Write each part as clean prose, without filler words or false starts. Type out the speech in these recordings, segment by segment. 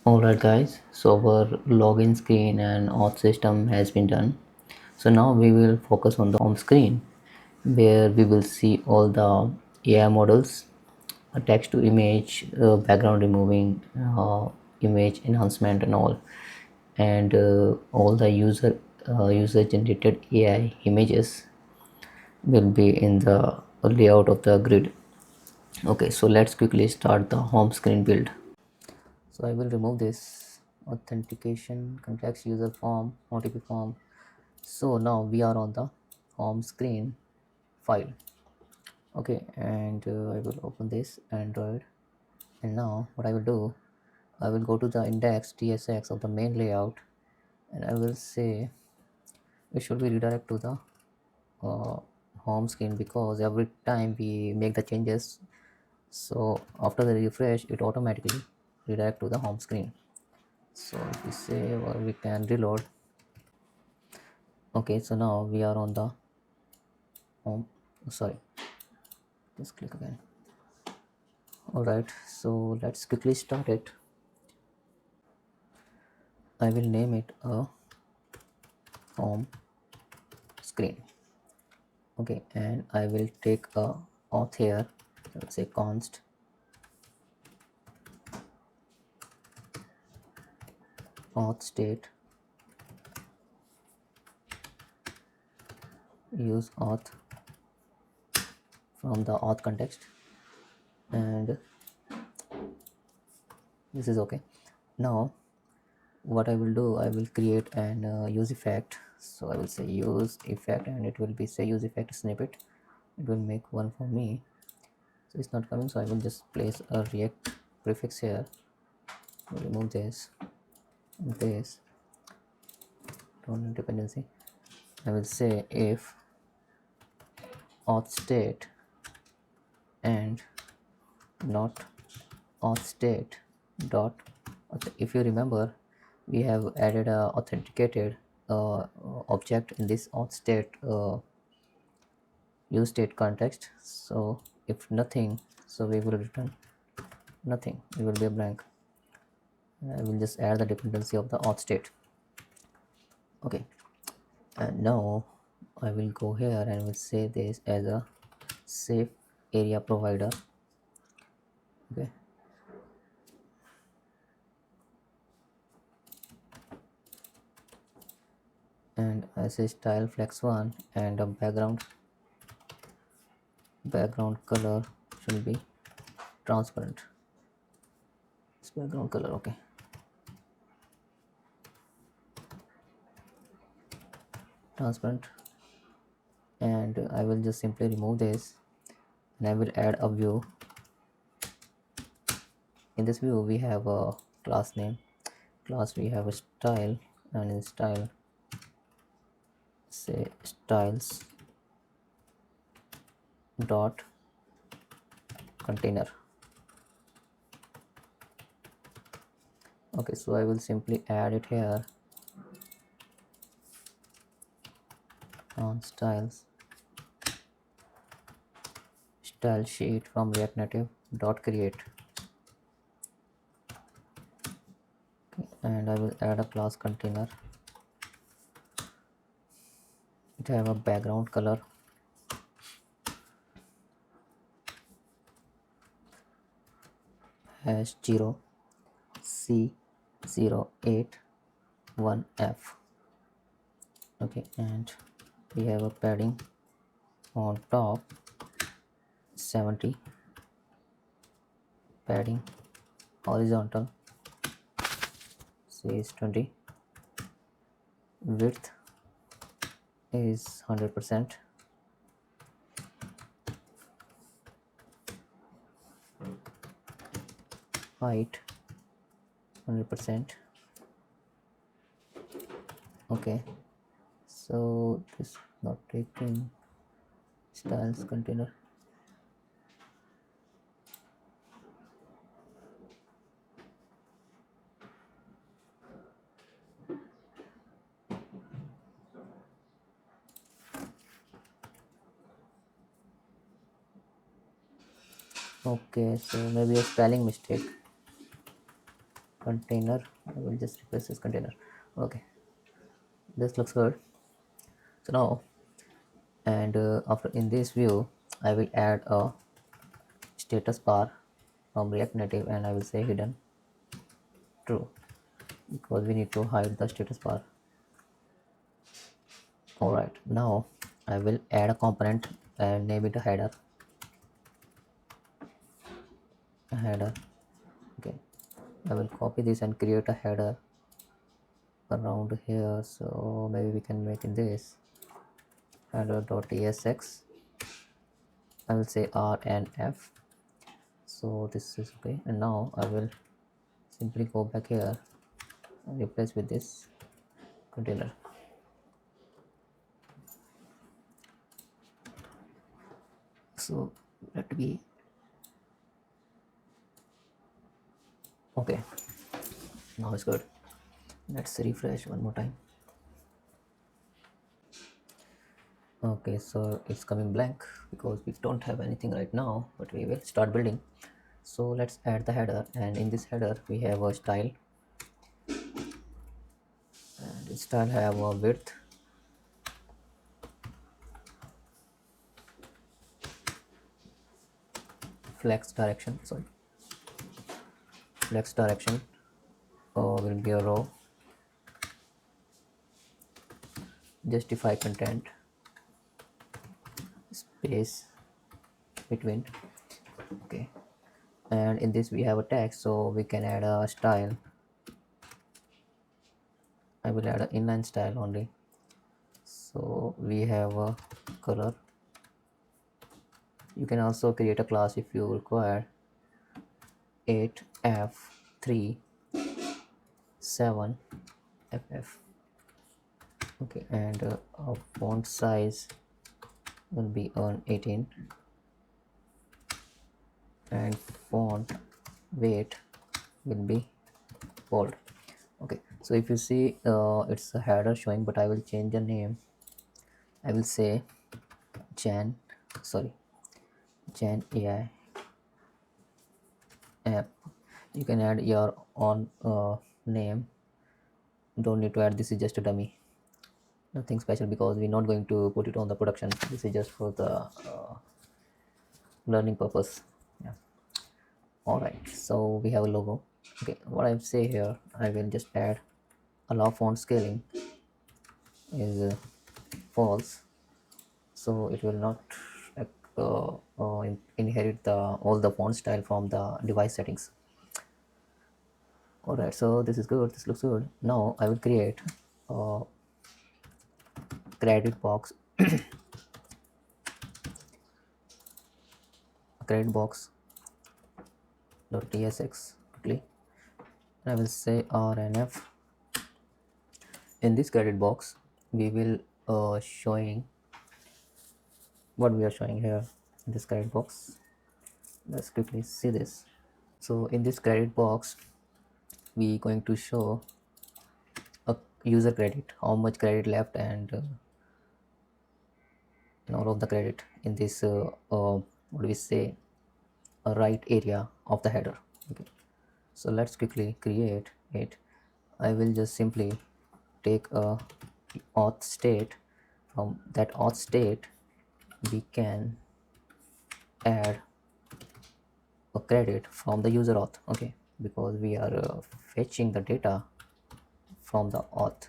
Alright guys, so our login screen and auth system has been done. So now we will focus on the home screen where we will see all the AI models, text to image, background removing, image enhancement and all the user generated AI images will be in the layout of the grid. Okay, so let's quickly start the home screen build. So I will remove this authentication context user form OTP form. So now we are on the home screen file. Okay, and I will open this Android, and now what I will do, I will go to the index.tsx of the main layout, and I will say it should be redirect to the uh, home screen, because every time we make the changes, so after the refresh it automatically redirect to the home screen. So if we save or we can reload. Okay, so now we are on the home. Sorry, just click again. All right, so let's quickly start it. I will name it a home screen. Okay, and I will take a auth here. Let's say const auth state, use auth from the auth context, and this is okay. Now what I will do, I will create an use effect. So I will say use effect, and it will be say use effect snippet. It will make one for me, so it's not coming, so I will just place a react prefix here. Remove this and this, don't need dependency. I will say if auth state and not auth state dot. Okay, if you remember, we have added a authenticated object in this auth state use state context. So if nothing, so we will return nothing, it will be a blank. I will just add the dependency of the auth state. Okay, and now I will go here and will say this as a safe area provider. Okay, and I say style flex one, and a background color should be transparent. It's background color. Okay, transparent, and I will just simply remove this, and I will add a view. In this view we have a class name, class we have a style, and in style say styles dot container. Okay, so I will simply add it here on styles style sheet from reactnative dot create. Okay, and I will add a class container. It have a background color, hash 0 C081F. Okay, and we have a padding on top 70, padding horizontal says 20, width is 100%, height 100%. Okay, so this not taking styles container. Okay, so maybe a spelling mistake. container. I will just replace this container. Okay, this looks good. So now, and after in this view, I will add a status bar from React Native, and I will say hidden true because we need to hide the status bar. Alright, now I will add a component and name it a header. Okay, I will copy this and create a header around here, so maybe we can make in this header.tsx. I will say R and F, so this is okay. And now I will simply go back here and replace with this container. So let be okay. Now it's good. Let's refresh one more time. Okay, so it's coming blank because we don't have anything right now, but we will start building. So let's add the header, and in this header we have a style, and this style have a width, flex direction, will be a row, justify content, space between. Okay, and in this we have a text, so we can add a style. I will add an inline style only. So we have a color. You can also create a class if you require. 8f3 7ff. Okay, and our font size will be on 18, and font weight will be bold. Okay, so if you see it's a header showing, but I will change the name. I will say Jan AI app. You can add your own name, don't need to add. This is just a dummy, nothing special, because we're not going to put it on the production. This is just for the learning purpose. Yeah. All right, so we have a logo. Okay, what I say here, I will just add allow font scaling is false, so it will not inherit the all the font style from the device settings. All right, so this is good, this looks good. Now I will create a credit box credit box .tsx quickly. I will say RNF. In this credit box we will showing what we are showing here in this credit box. Let's quickly see this. So in this credit box we going to show a user credit, how much credit left, and all of the credit in this what do we say, a right area of the header. Okay, so let's quickly create it. I will just simply take a auth state. From that auth state we can add a credit from the user auth. Okay, because we are fetching the data from the auth.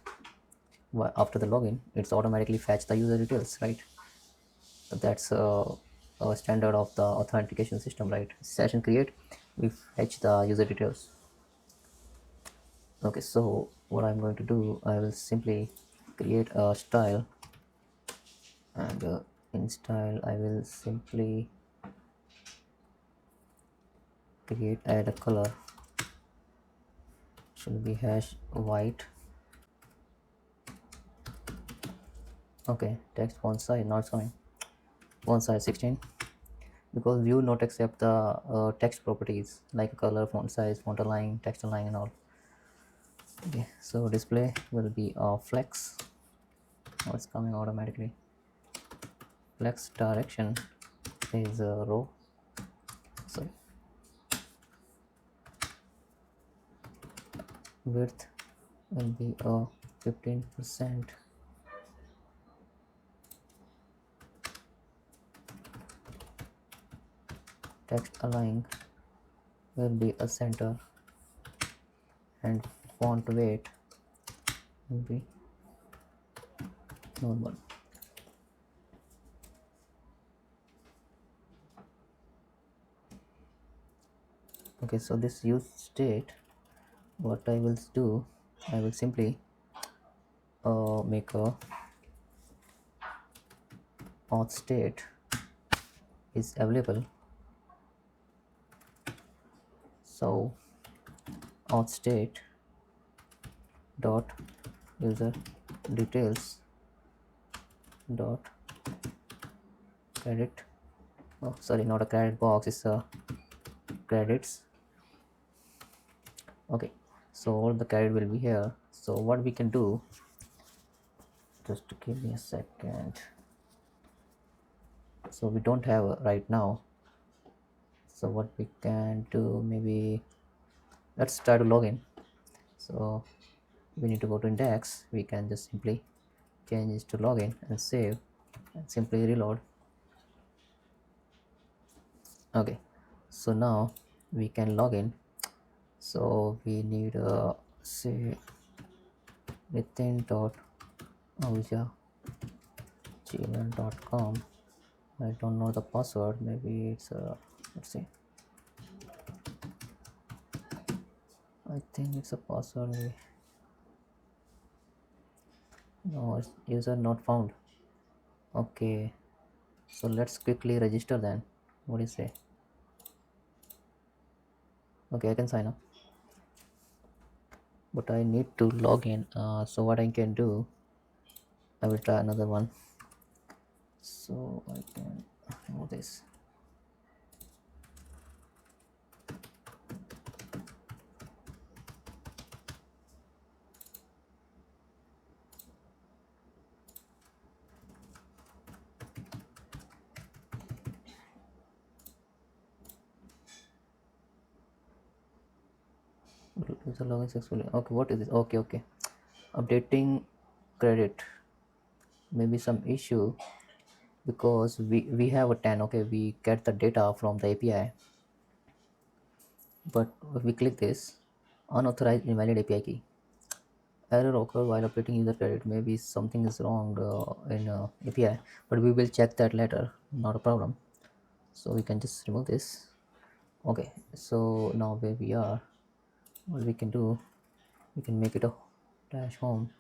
After the login, it's automatically fetch the user details, right? That's a standard of the authentication system, right? Session create, we fetch the user details. Okay, so what I'm going to do, I will simply create a style, and in style I will simply add a color, should be hash white. Okay, text font size not showing, font size 16, because view not accept the text properties like color, font size, font align, text align, and all. Okay, so display will be flex. Now it's coming automatically. Flex direction is a row. Sorry. width will be a 15%, text align will be a center, and font weight will be normal. Okay, so this use state, what I will do, I will simply make a auth state is available. So auth state dot user details dot credit, oh sorry, not a credit box, it's a credits. Okay, so all the credit will be here. So what we can do, just give me a second. So we don't have right now, so what we can do, maybe let's try to log in. So we need to go to index, we can just simply change this to login and save and simply reload. Okay, so now we can log in. So we need say nitin.ahuja@gmail.com. I don't know the password, maybe it's let's see, I think it's a password maybe. No, it's user not found. Okay, so let's quickly register then. What do you say? Okay, I can sign up, but I need to log in. So what I can do, I will try another one. So I can remove this. User login successfully. Okay, what is this? Okay, updating credit, maybe some issue because we have a 10. Okay, we get the data from the API, but if we click this unauthorized invalid API key, error occur while updating user credit, maybe something is wrong in API, but we will check that later, not a problem. So we can just remove this. Okay, so now where we are, what we can do, we can make it a dash home,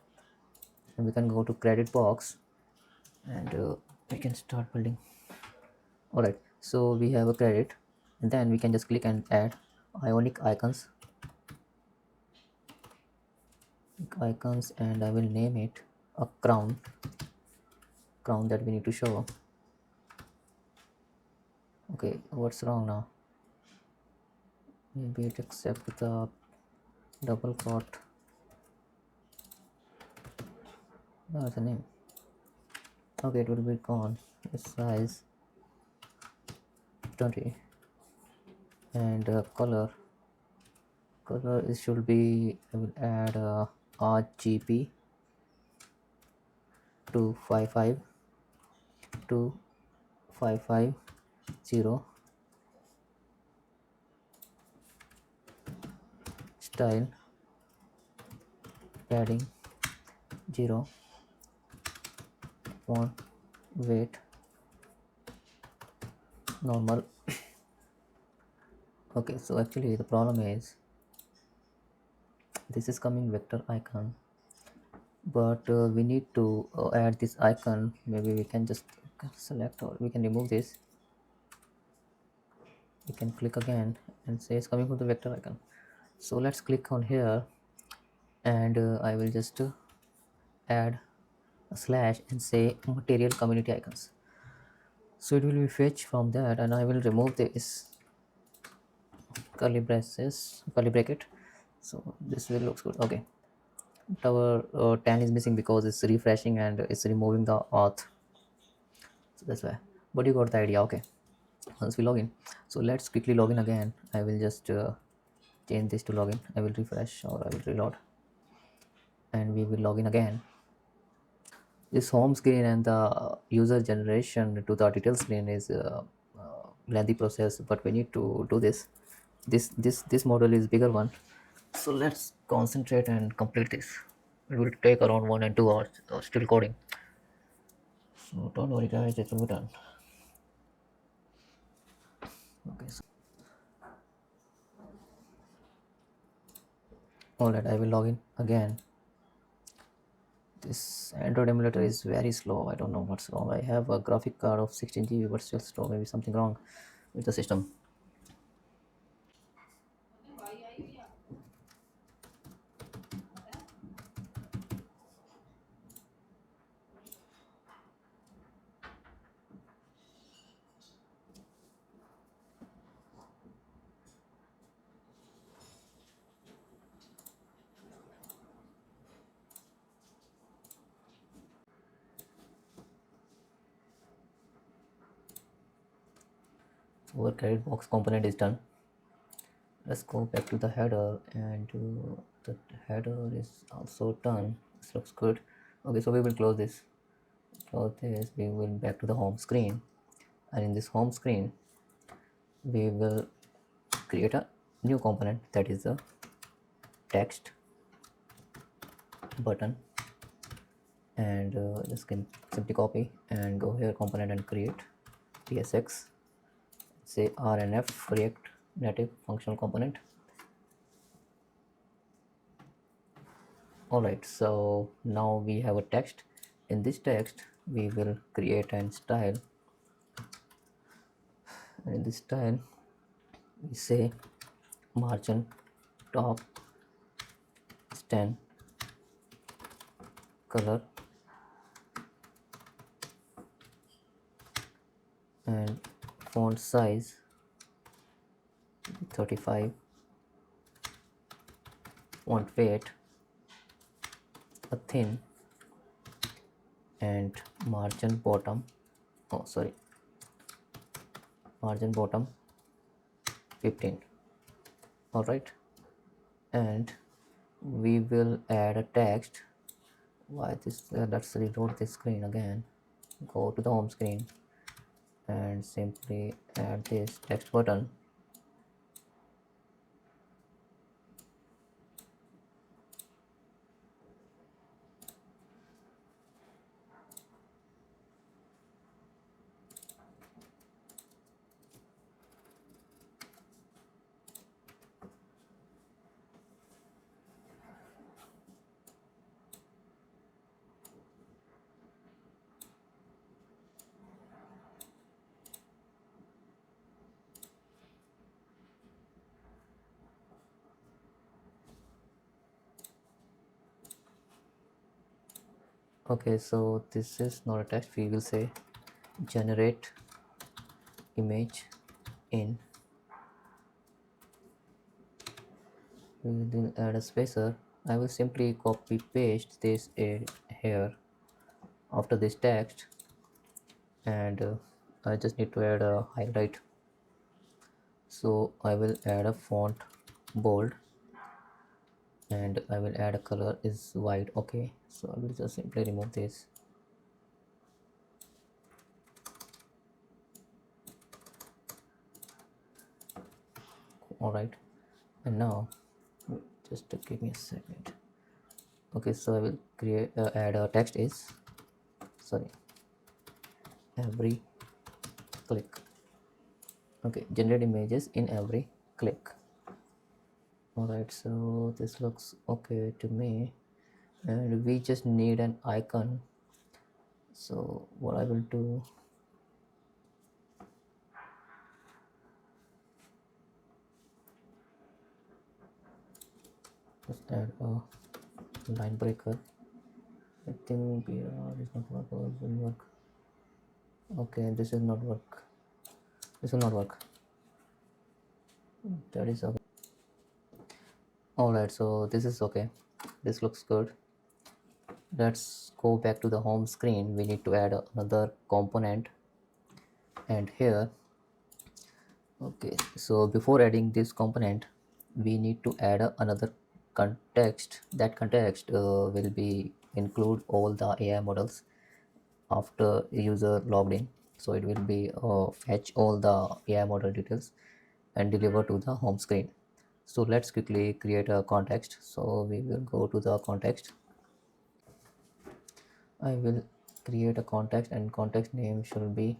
and we can go to credit box, and we can start building. All right, so we have a credit, and then we can just click and add ionic icons, and I will name it a crown that we need to show. Okay, what's wrong now? Maybe it accept the double quote. That's the name. Okay, it will be gone. Its size 20, and color it should be, I will add RGB 255 2550, style padding 0, font weight normal. Okay, so actually the problem is this is coming vector icon, but we need to add this icon. Maybe we can just select, or we can remove this. We can click again and say it's coming from the vector icon. So let's click on here, and I will just add a slash and say material community icons. So it will be fetched from that, and I will remove this curly bracket. So this will looks good. Okay, our 10 is missing because it's refreshing and it's removing the auth, so that's why. But you got the idea. Okay, once we log in, so let's quickly log in again. I will just change this to login. I will refresh or I will reload, and we will log in again. This home screen and the user generation to the detail screen is a lengthy process, but we need to do this. This model is bigger one, so let's concentrate and complete this. It will take around 1 and 2 hours still coding, so don't worry guys, it will be done. Okay, so all right, I will log in again. This Android emulator is very slow. I don't know what's wrong. I have a graphic card of 16 GB, but still slow. Maybe something wrong with the system. Our credit box component is done. Let's go back to the header, and the header is also done. This looks good. Okay, so we will close this. Close this. We will back to the home screen, and in this home screen, we will create a new component, that is the text button. And just can simply copy and go here, component, and create tsx, say rnf react native functional component. All right, so now we have a text. In this text we will create an style, and in this style we say margin top 10 color and font size 35, font weight a thin, and margin bottom, oh sorry, margin bottom 15. All right, and we will add a text. Why this? Let's reload this screen again. Go to the home screen and simply add this text button. Okay, so this is not a text. We will say generate image in. We will add a spacer. I will simply copy paste this here after this text, and I just need to add a highlight. So I will add a font bold, and I will add a color is white. Okay, so I will just simply remove this. All right, and now just give me a second. Okay, so I will create add a text is, sorry, every click. Okay, generate images in every click. All right, so this looks okay to me, and we just need an icon. So what I will do, just add a line breaker. I think BR is not work or will work. Okay, this will not work. This will not work. That is okay. All right, so this is okay. This looks good. Let's go back to the home screen. We need to add another component, and here, okay, so before adding this component, we need to add another context. That context will be include all the AI models after user logged in. So it will be fetch all the AI model details and deliver to the home screen. So let's quickly create a context. So we will go to the context. I will create a context, and context name should be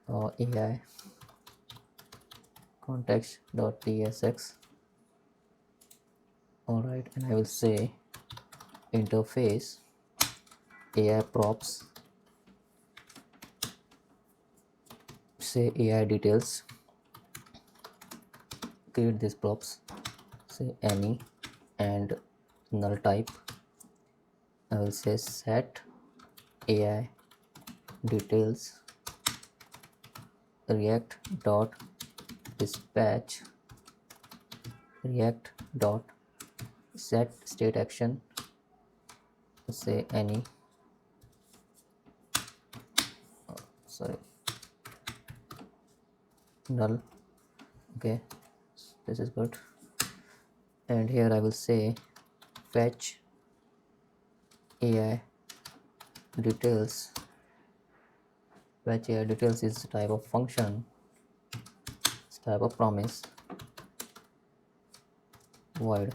AI context.tsx. All right, and I will say interface AI props, say AI details, create these props, say any, and null type. I will say set AI details react dot dispatch react dot set state action, say any, sorry, null. Okay, this is good. And here I will say fetch AI details. Fetch AI details is type of function, it's type of promise, void.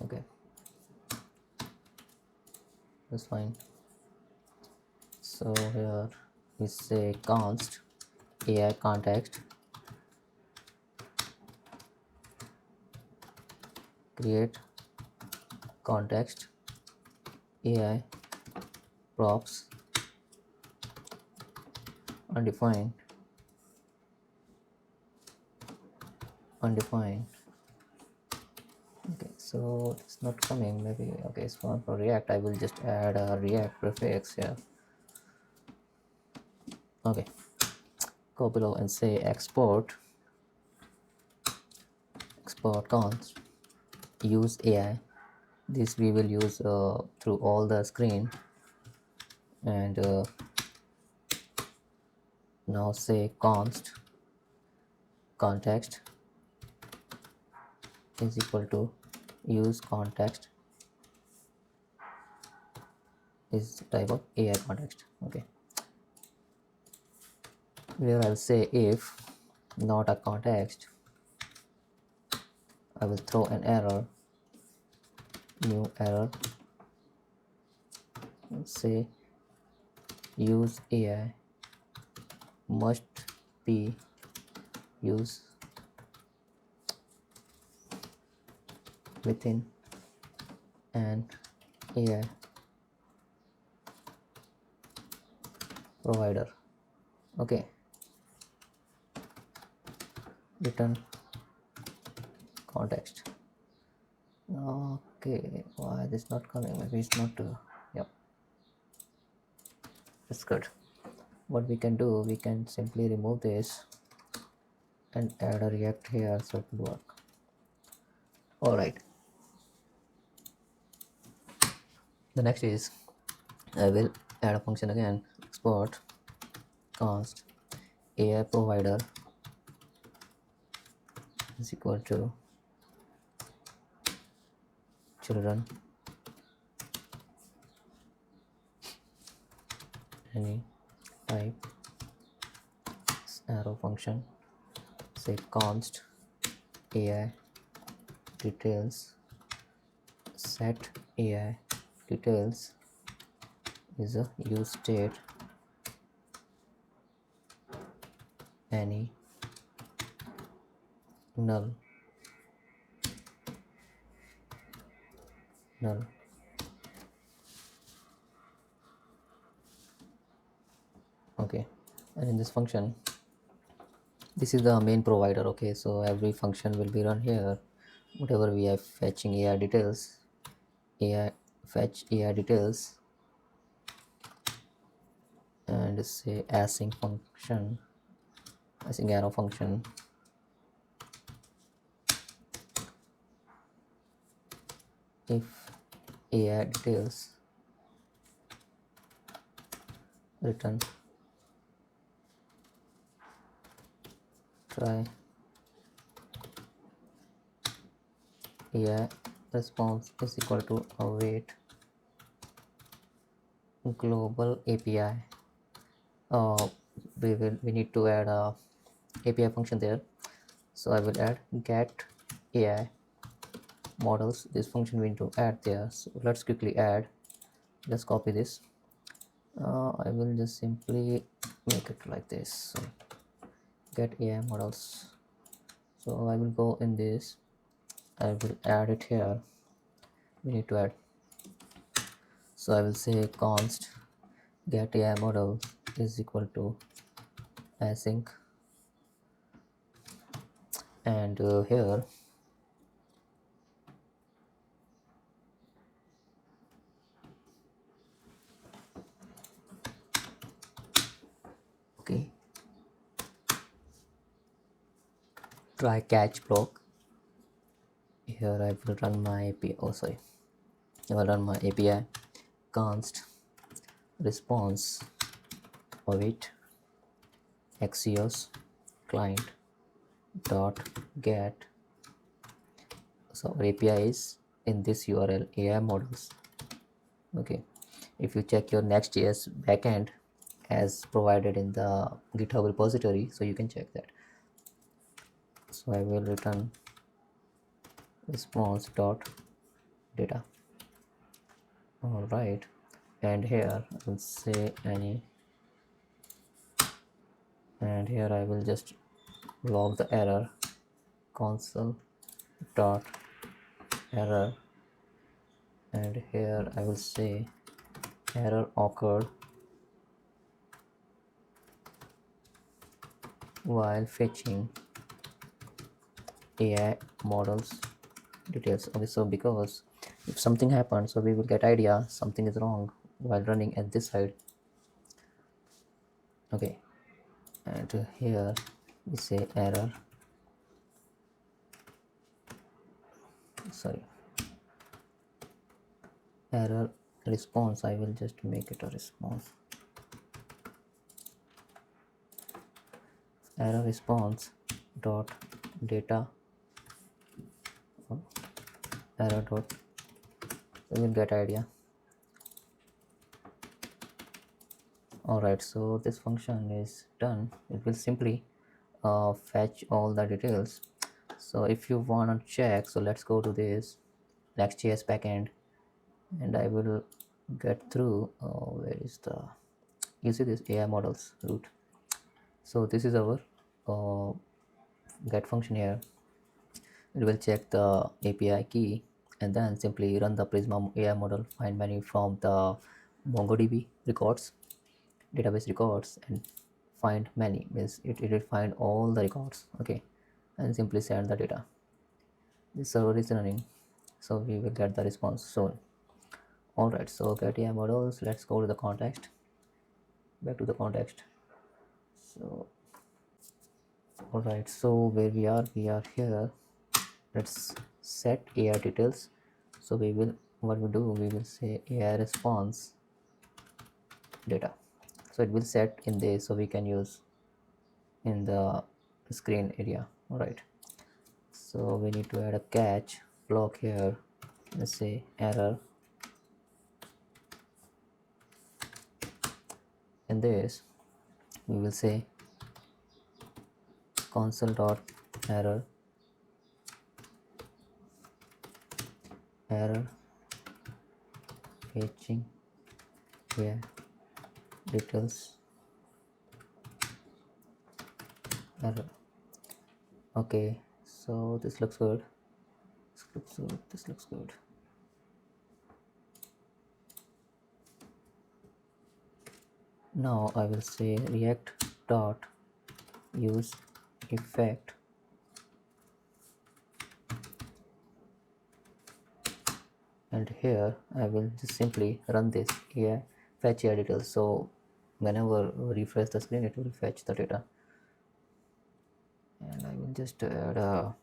Okay, that's fine. So here we say const AI context create context AI props undefined undefined. Okay, so it's not coming, maybe. Okay, it's for React. I will just add a React prefix here. Okay, go below and say export const use AI. This we will use through all the screen. And now say const context is equal to use context is type of AI context. Okay, here I'll say if not a context, I will throw an error, new error, and say use AI must be used within an AI provider. Okay, return context. Okay, why this not coming? Maybe it's not yep, that's good. What we can do, we can simply remove this and add a react here so it will work. All right, the next is I will add a function again, export const AI provider is equal to children any type arrow function, say const AI details set AI details is a use state any null null. Okay, and in this function, this is the main provider. Okay, so every function will be run here. Whatever we are fetching AI details, AI fetch AI details, and say async function, async arrow function, if AI details return try AI response is equal to await global API. We need to add a API function there. So I will add get AI models. This function we need to add there. So let's quickly add. Let's copy this. I will just simply make it like this. So get AI models. So I will go in this. I will add it here. We need to add. So I will say const get AI model is equal to async, and here okay, try catch block. Here I will run my API. Oh, sorry. I will run my API const response await axios client dot get. So our API is in this URL AI models. Okay, if you check your Next.js backend as provided in the GitHub repository, so you can check that. So I will return response dot data. All right, and here I will say any, and here I will just log the error console dot error, and here I will say error occurred while fetching AI models details. Okay, so because if something happens, so we will get idea something is wrong while running at this side. Okay, and here we say error, sorry, error response. I will just make it a response. Error response dot data error dot, so we'll get idea. Alright, so this function is done. It will simply fetch all the details. So if you want to check, so let's go to this Next.js backend, and I will get through where is the, you see this AI models root. So this is our uh, get function here. It will check the API key and then simply run the Prisma AI model find menu from the MongoDB records, database records, and find many means it will find all the records. Okay, and simply send the data. This server is running, so we will get the response soon. Alright, so get AI models. Let's go to the context, back to the context. So alright, so where we are here. Let's set AI details. So we will, what we do, we will say AI response data. So it will set in this, so we can use in the screen area. All right, so we need to add a catch block here. Let's say error. In this we will say console dot error error fetching AI details error. Okay, so this looks good. This looks good. This looks good. Now I will say react dot use effect, and here I will just simply run this AI fetch AI details. So whenever we refresh the screen, it will fetch the data. And I will just add a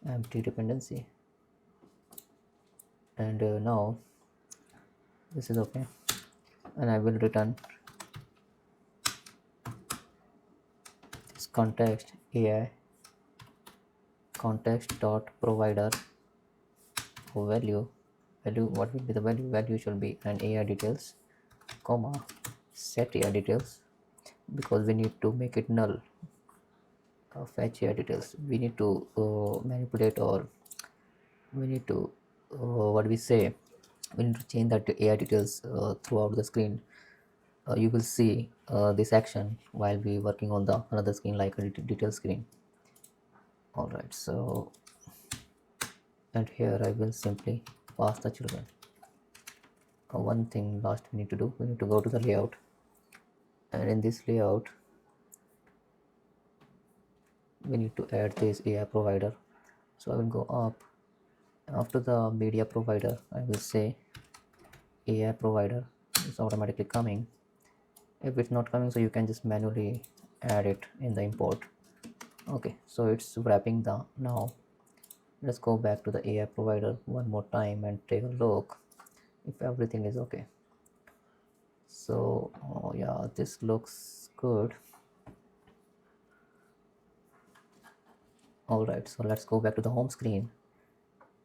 empty dependency, and now this is okay, and I will return this context AI context dot provider value, what will be the value should be an AI details, comma, set AI details, because we need to make it null. Fetch AI details, we need to manipulate, or we need to what we say, we need to change that to AI details throughout the screen. You will see this action while we working on the another screen, like a detail screen. All right, so and here I will simply pass the children. One thing last we need to do, we need to go to the layout, and in this layout we need to add this AI provider. So I will go up, after the media provider I will say AI provider is automatically coming. If it's not coming, so you can just manually add it in the import. Okay, so it's wrapping the now. Let's go back to the AI provider one more time and take a look if everything is okay. So yeah, this looks good. All right, so let's go back to the home screen,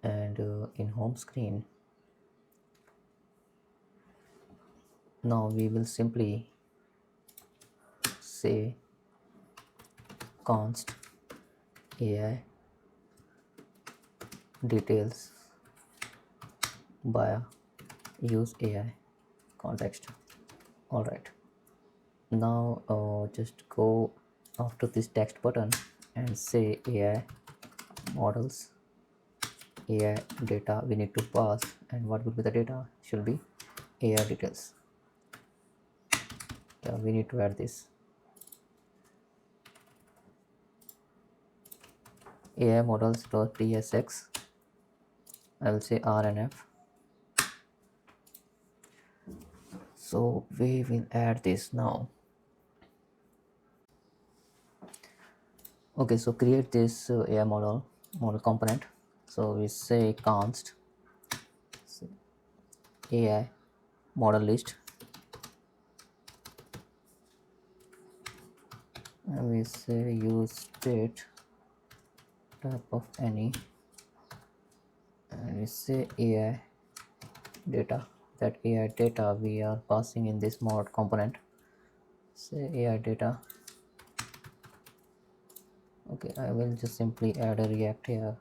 and in home screen now we will simply say const AI details by use AI context. All right, now just go after this text button and say AI models, AI data we need to pass, and what will be the data should be AI details. Yeah, we need to add this AI models.tsx. I will say RNF. So we will add this now. Okay, so create this AI model component. So we say const AI model list, and we say use state type of any, and we say AI data. That AI data we are passing in this mod component. Say AI data. Okay, I will just simply add a React here.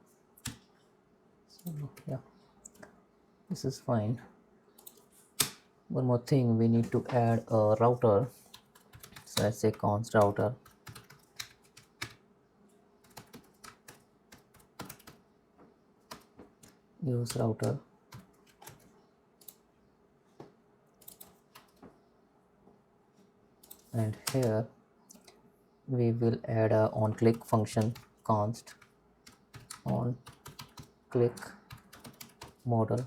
So yeah, this is fine. One more thing, we need to add a router. So I say const router, use router, and here we will add a on click function, const on click model,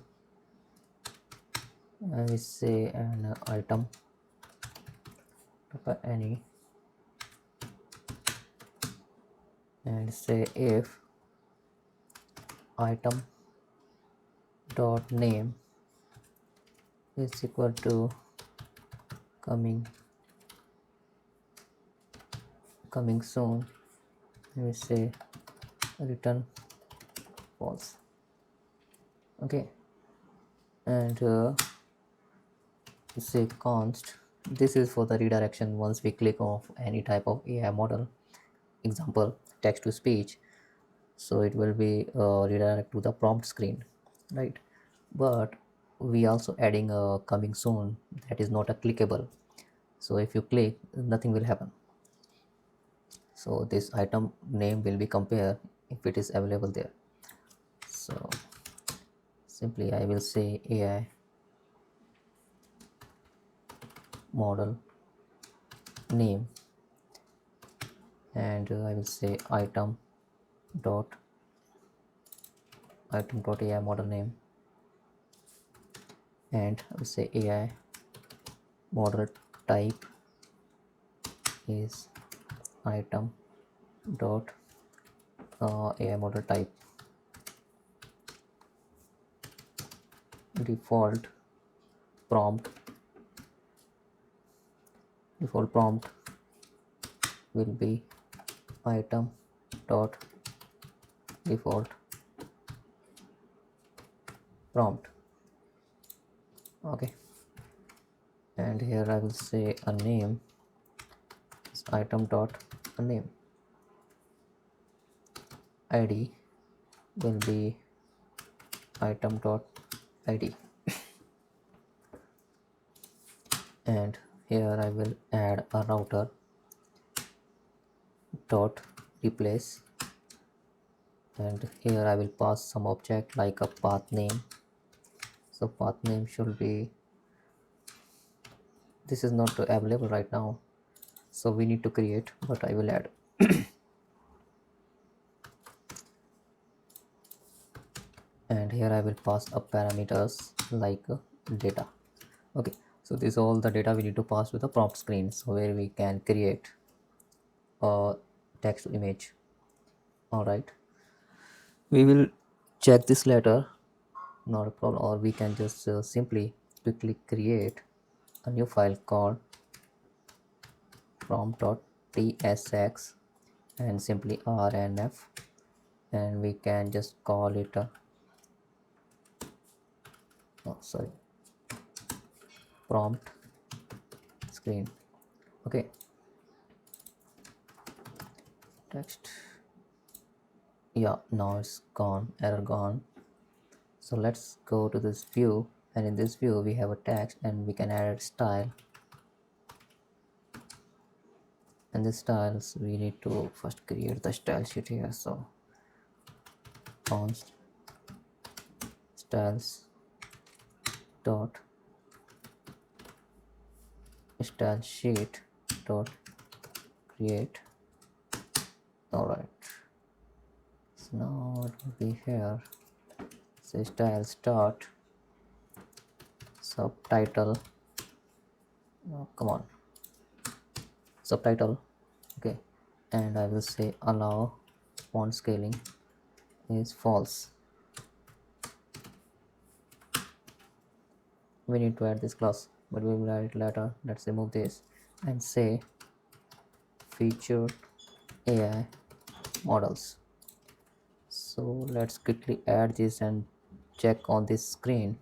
and we say an item any, and say if item dot name is equal to coming soon, we say return false. Okay, and say const, this is for the redirection once we click off any type of AI model, example text to speech, so it will be redirect to the prompt screen, right? But we also adding a coming soon that is not a clickable, so if you click nothing will happen. So this item name will be compared if it is available there. So simply I will say AI model name, and I will say dot item dot AI model name, and I will say AI model type is item dot AI model type, default prompt will be item dot default, prompt. Okay, and here I will say a name, item dot a name. ID will be item dot id, and here I will add a router dot replace, and here I will pass some object like a path name. So path name should be, this is not available right now, so we need to create, but I will add. And here I will pass up parameters like data. Okay, so this is all the data we need to pass to the prompt screen, so where we can create a text to image. All right, we will check this later, not a problem, or we can just simply quickly create a new file called prompt.tsx and simply rnf, and we can just call it a, oh sorry, prompt screen. Okay, text, yeah, now it's gone, error gone. So let's go to this view, and in this view we have a text, and we can add style. And the styles, we need to first create the style sheet here. So const styles dot style sheet dot create. All right, so now it will be here. So styles dot subtitle, oh, come on, subtitle. Okay, and I will say allow font scaling is false. We need to add this class, but we will add it later. Let's remove this and say featured AI models. So let's quickly add this and check on this screen.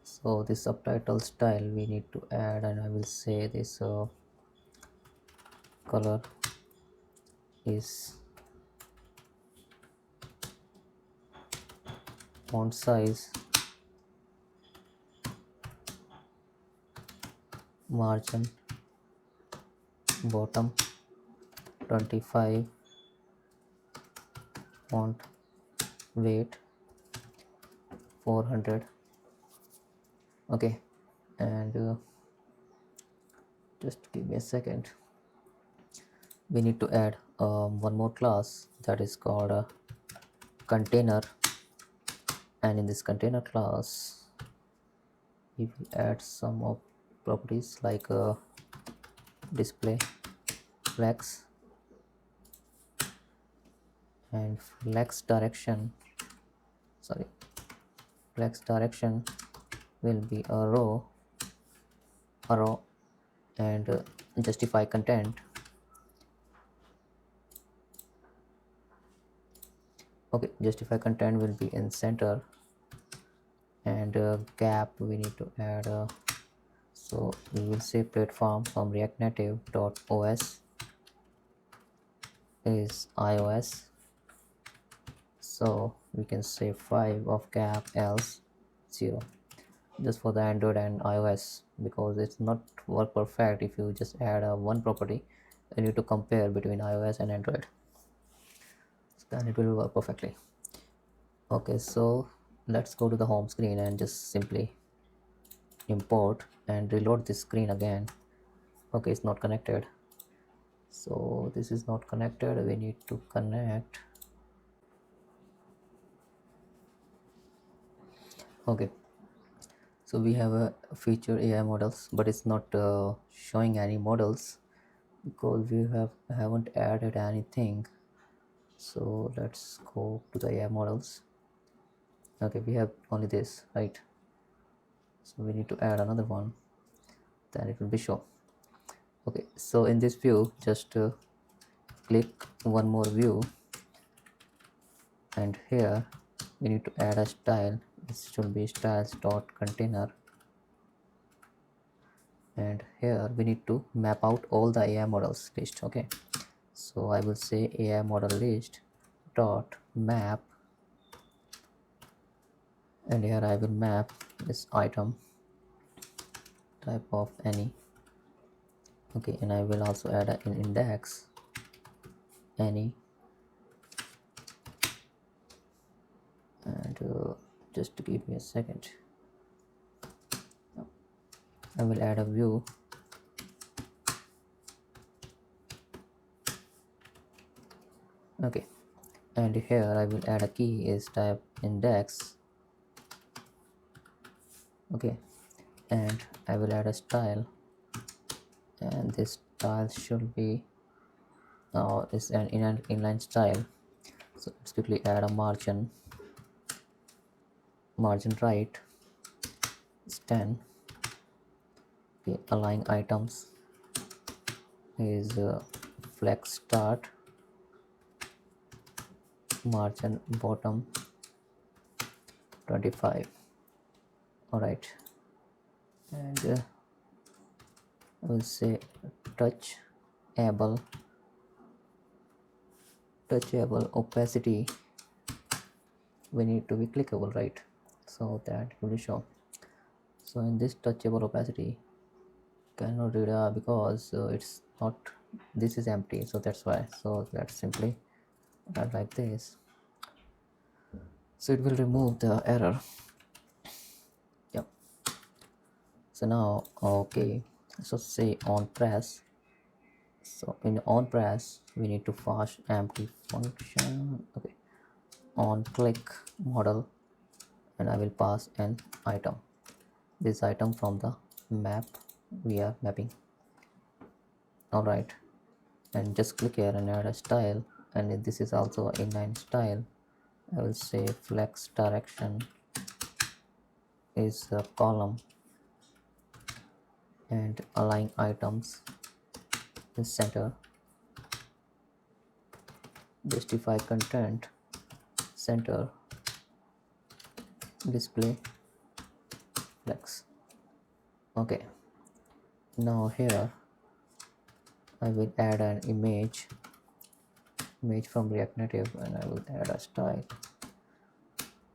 So this subtitle style we need to add, and I will say this color is font size margin bottom 25, font weight 400. Okay, and just give me a second. We need to add one more class that is called a container, and in this container class we will add some of properties like display flex, and flex direction will be a row, and justify content. Okay, justify content will be in center, and gap we need to add so we will say platform from reactnative.os is iOS, so we can say 5 of gap else 0, just for the Android and iOS, because it's not work perfect if you just add a one property. You need to compare between iOS and Android, so then it will work perfectly. Okay, so let's go to the home screen and just simply import and reload this screen again. Okay, it's not connected, so this is not connected, we need to connect. Okay, so we have a feature AI models, but it's not showing any models because we haven't added anything. So let's go to the AI models. Okay, we have only this, right? So we need to add another one, then it will be show. Okay, so in this view just click one more view, and here we need to add a style. This should be styles.container, and here we need to map out all the AI models list. Okay, so I will say AI model list dot map, and here I will map this item type of any. Okay, and I will also add an index any, and just to give me a second, I will add a view. Okay, and here I will add a key is type index. Okay, and I will add a style, and this style should be is an inline style. So let's quickly add a margin right is 10. Okay, align items is flex start, margin bottom 25. All right, and I will say touchable opacity, we need to be clickable, right? So that will show. So in this touchable opacity cannot read because it's not, this is empty, so that's why. So let's simply add like this, so it will remove the error. Yep. So now, okay, so say on press. So in on press we need to pass empty function. Okay, on click model, and I will pass an item, this item from the map we are mapping. All right, and just click here and add a style, and this is also inline style. I will say flex direction is a column, and align items in center, justify content center, display flex. Okay, now here I will add an image from ReactNative, and I will add a style.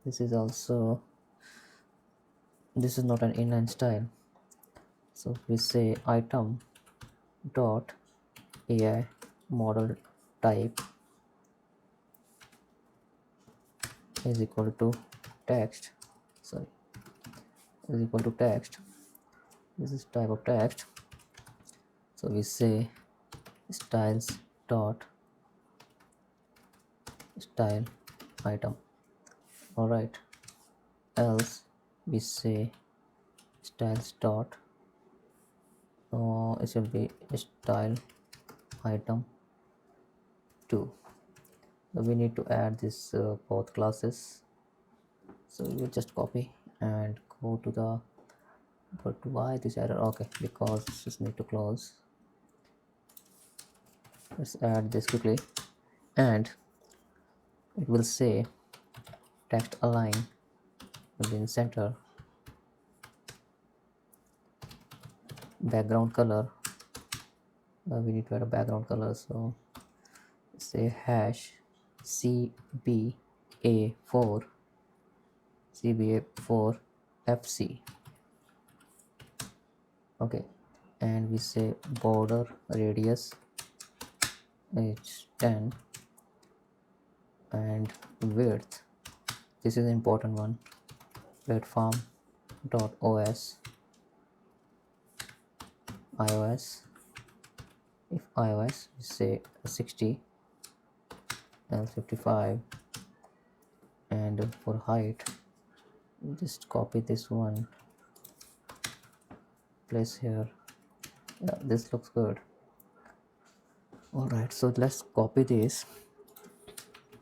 This is also, this is not an inline style, so we say item dot AI model type is equal to text, sorry, is equal to text. This is type of text, so we say styles dot style item. All right, else we say styles dot it should be style item 2. So we need to add this both classes, so we will just copy and go to the, but why this error? Okay, because this need to close. Let's add this quickly, and it will say text align will be in center, background color, we need to add a background color, so say hash cba4 fc. Okay, and we say border radius is 10, and width, this is an important one, platform.os iOS, if iOS we say 60 and 55, and for height just copy this one, place here. Yeah, this looks good. All right, so let's copy this,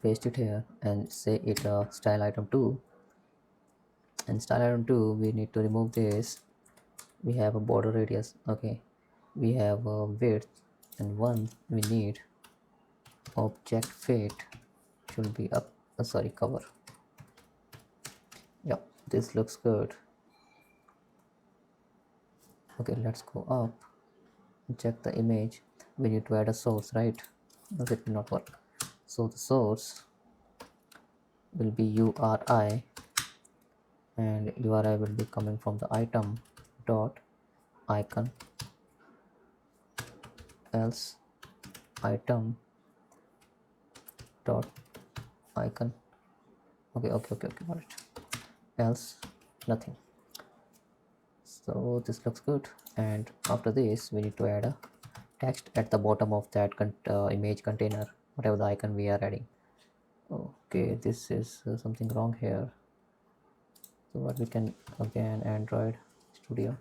paste it here, and say it style item 2, and style item 2 we need to remove this. We have a border radius, okay, we have a width, and one we need object fit should be up sorry, cover. Yeah, this looks good. Okay, let's go up, check the image. We need to add a source, right? No, that will not work. So the source will be URI, and URI will be coming from the item dot icon, else item dot icon. Okay, got it. Else nothing. So this looks good. And after this we need to add a text at the bottom of that image container, whatever the icon we are adding. Okay, this is something wrong here. So what we can, again, Android Studio.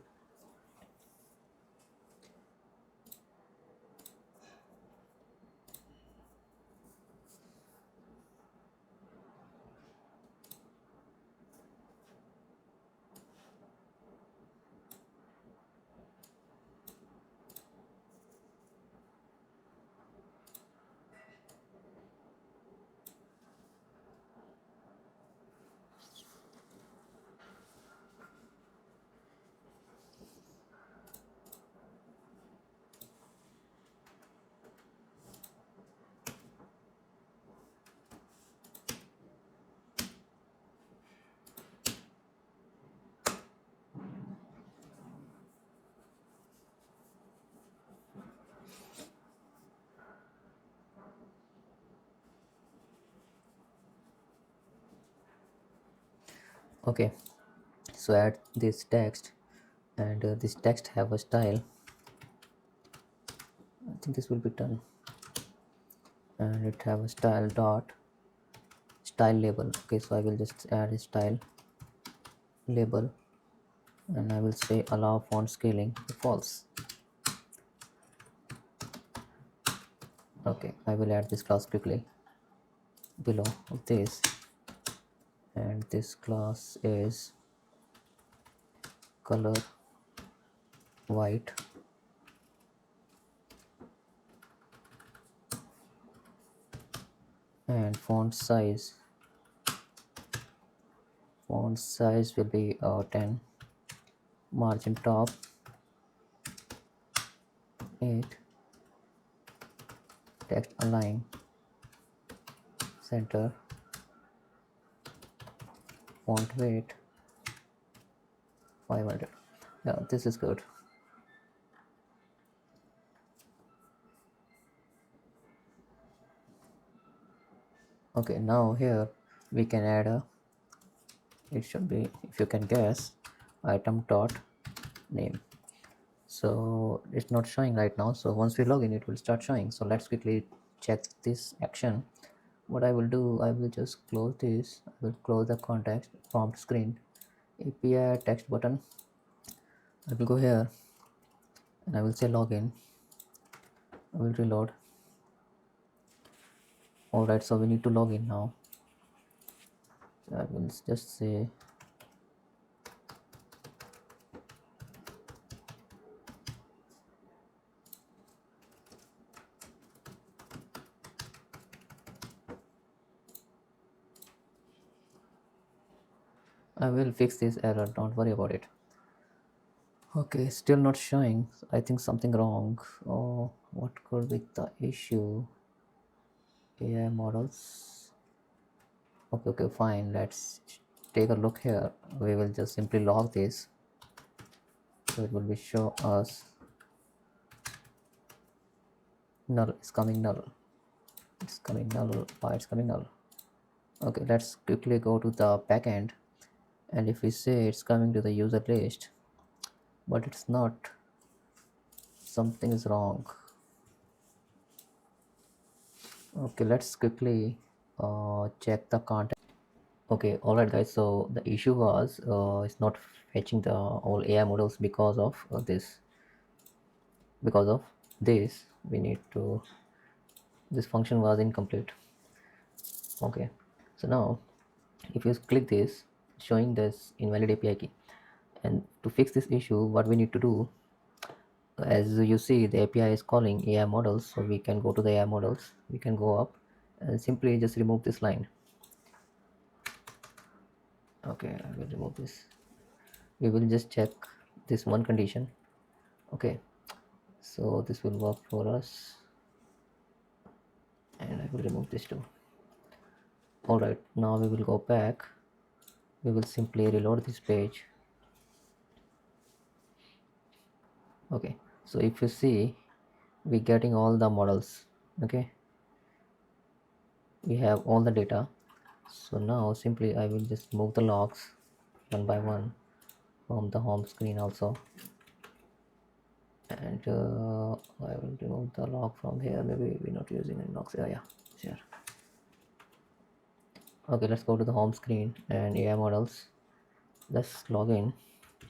Okay, so add this text, and this text have a style. I think this will be done, and it have a style dot style label. Okay, so I will just add a style label, and I will say allow font scaling to false. Okay, I will add this class quickly below this, and this class is color white, and font size will be 10, margin top 8, text align center, font weight 500. Yeah, this is good. Okay, now here we can add a, it should be, if you can guess, item dot name. So it's not showing right now, so once we log in it will start showing. So let's quickly check this action. What I will do, I will just close this. I will close the context prompt screen, API text button. I will go here and I will say login. I will reload. Alright, so we need to log in now. So I will just say I will fix this error, don't worry about it. Okay, still not showing. I think something wrong. Oh, what could be the issue? AI models. Okay, fine. Let's take a look here. We will just simply log this. So it will be show us null is coming null. It's coming null. Why it's coming null? Okay, let's quickly go to the backend. And if we say it's coming to the user list, but it's not, something is wrong. Okay, let's quickly check the content. Okay, alright guys, so the issue was it's not fetching the all AI models because of this we need to, this function was incomplete. Okay, so now if you click this showing this invalid API key, and to fix this issue what we need to do, as you see the API is calling AI models, so we can go to the AI models, we can go up and simply just remove this line. Okay, I will remove this. We will just check this one condition. Okay, so this will work for us, and I will remove this too. All right, now we will go back. We will simply reload this page. Okay, so if you see, we getting all the models. Okay, we have all the data. So now simply I will just move the logs one by one from the home screen also, and I will remove the log from here. Maybe we're not using any logs. Yeah, sure. Okay, let's go to the home screen and AI models. Let's log in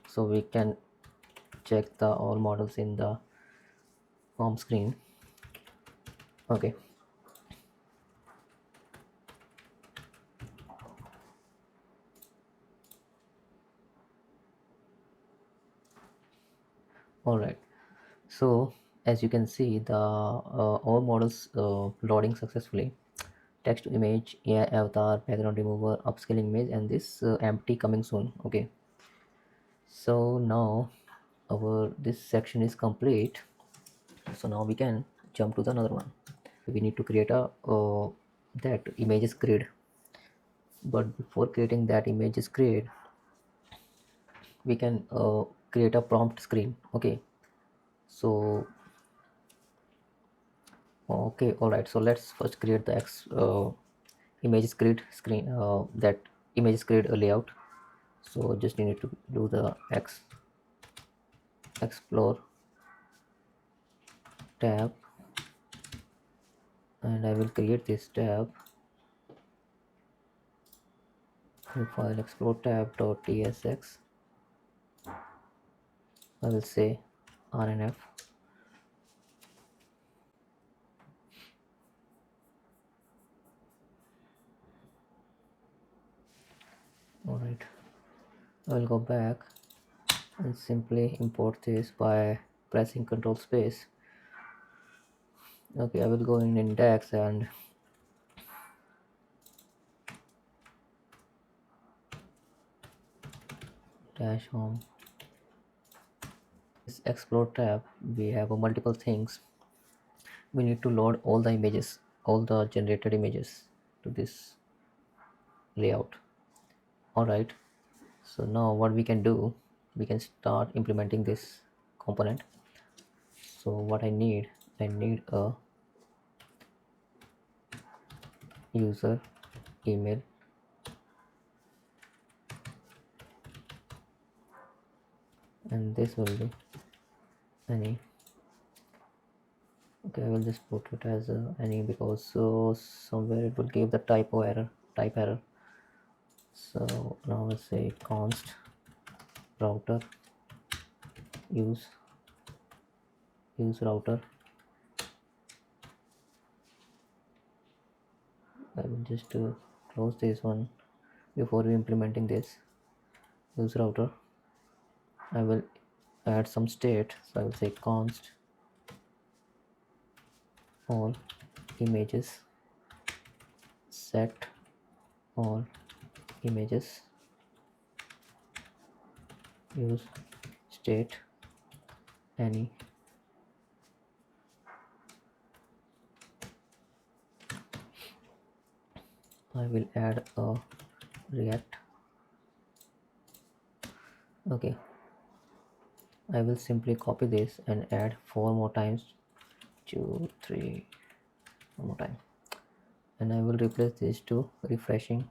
so we can check the all models in the home screen. Okay, all right. So as you can see, the all models loading successfully. Text to image, AI avatar, background remover, upscaling image, and this empty coming soon. Okay, so now our this section is complete. So now we can jump to the another one. We need to create a that images grid, but before creating that images grid, we can create a prompt screen. Okay, so okay, all right, so let's first create the images grid screen, that images grid layout. So just need to do the explore tab, and I will create this tab. New file explore tab.tsx. I will say rnf. All right, I will go back and simply import this by pressing Ctrl space. Okay, I will go in index and dash home. This explore tab, we have multiple things. We need to load all the images, all the generated images to this layout. All right, so now what we can do, we can start implementing this component. So what I need a user email, and this will be any. Okay, I will just put it as any, because so somewhere it will give the type error. So now let's say const router use router. I will just close this one before we implementing this use router. I will add some state, so I will say const all images, set all images, use state any. I will add a react. Okay, I will simply copy this and add 4 more times, 2 3 one more time, and I will replace this to refreshing.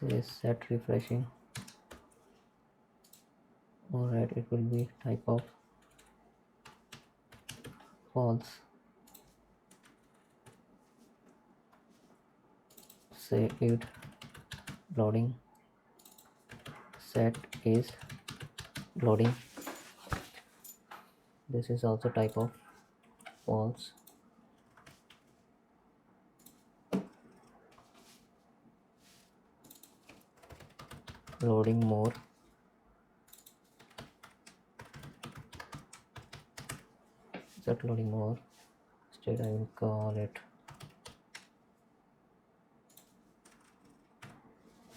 Say set refreshing. Alright, it will be type of false. Say it loading, set is loading. This is also type of false. Loading more. set loading more. Instead I will call it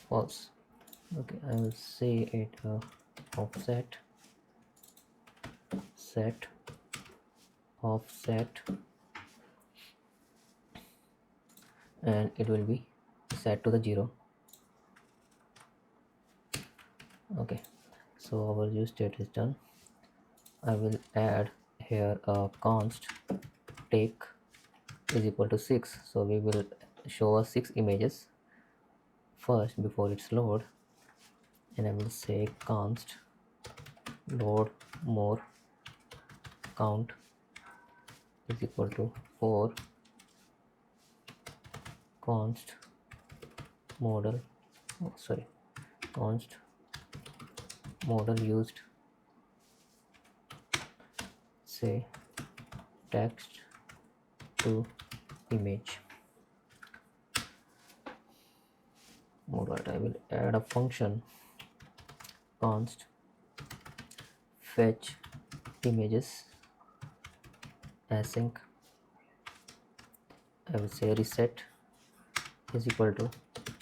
false. Okay, I will say it offset set offset, and it will be set to the 0. Okay, so our use state is done. I will add here a const take is equal to 6, so we will show us 6 images first before it's load, and I will say const load more count is equal to 4 const model const model used, say text to image. Alright, I will add a function const fetch images async. I will say reset is equal to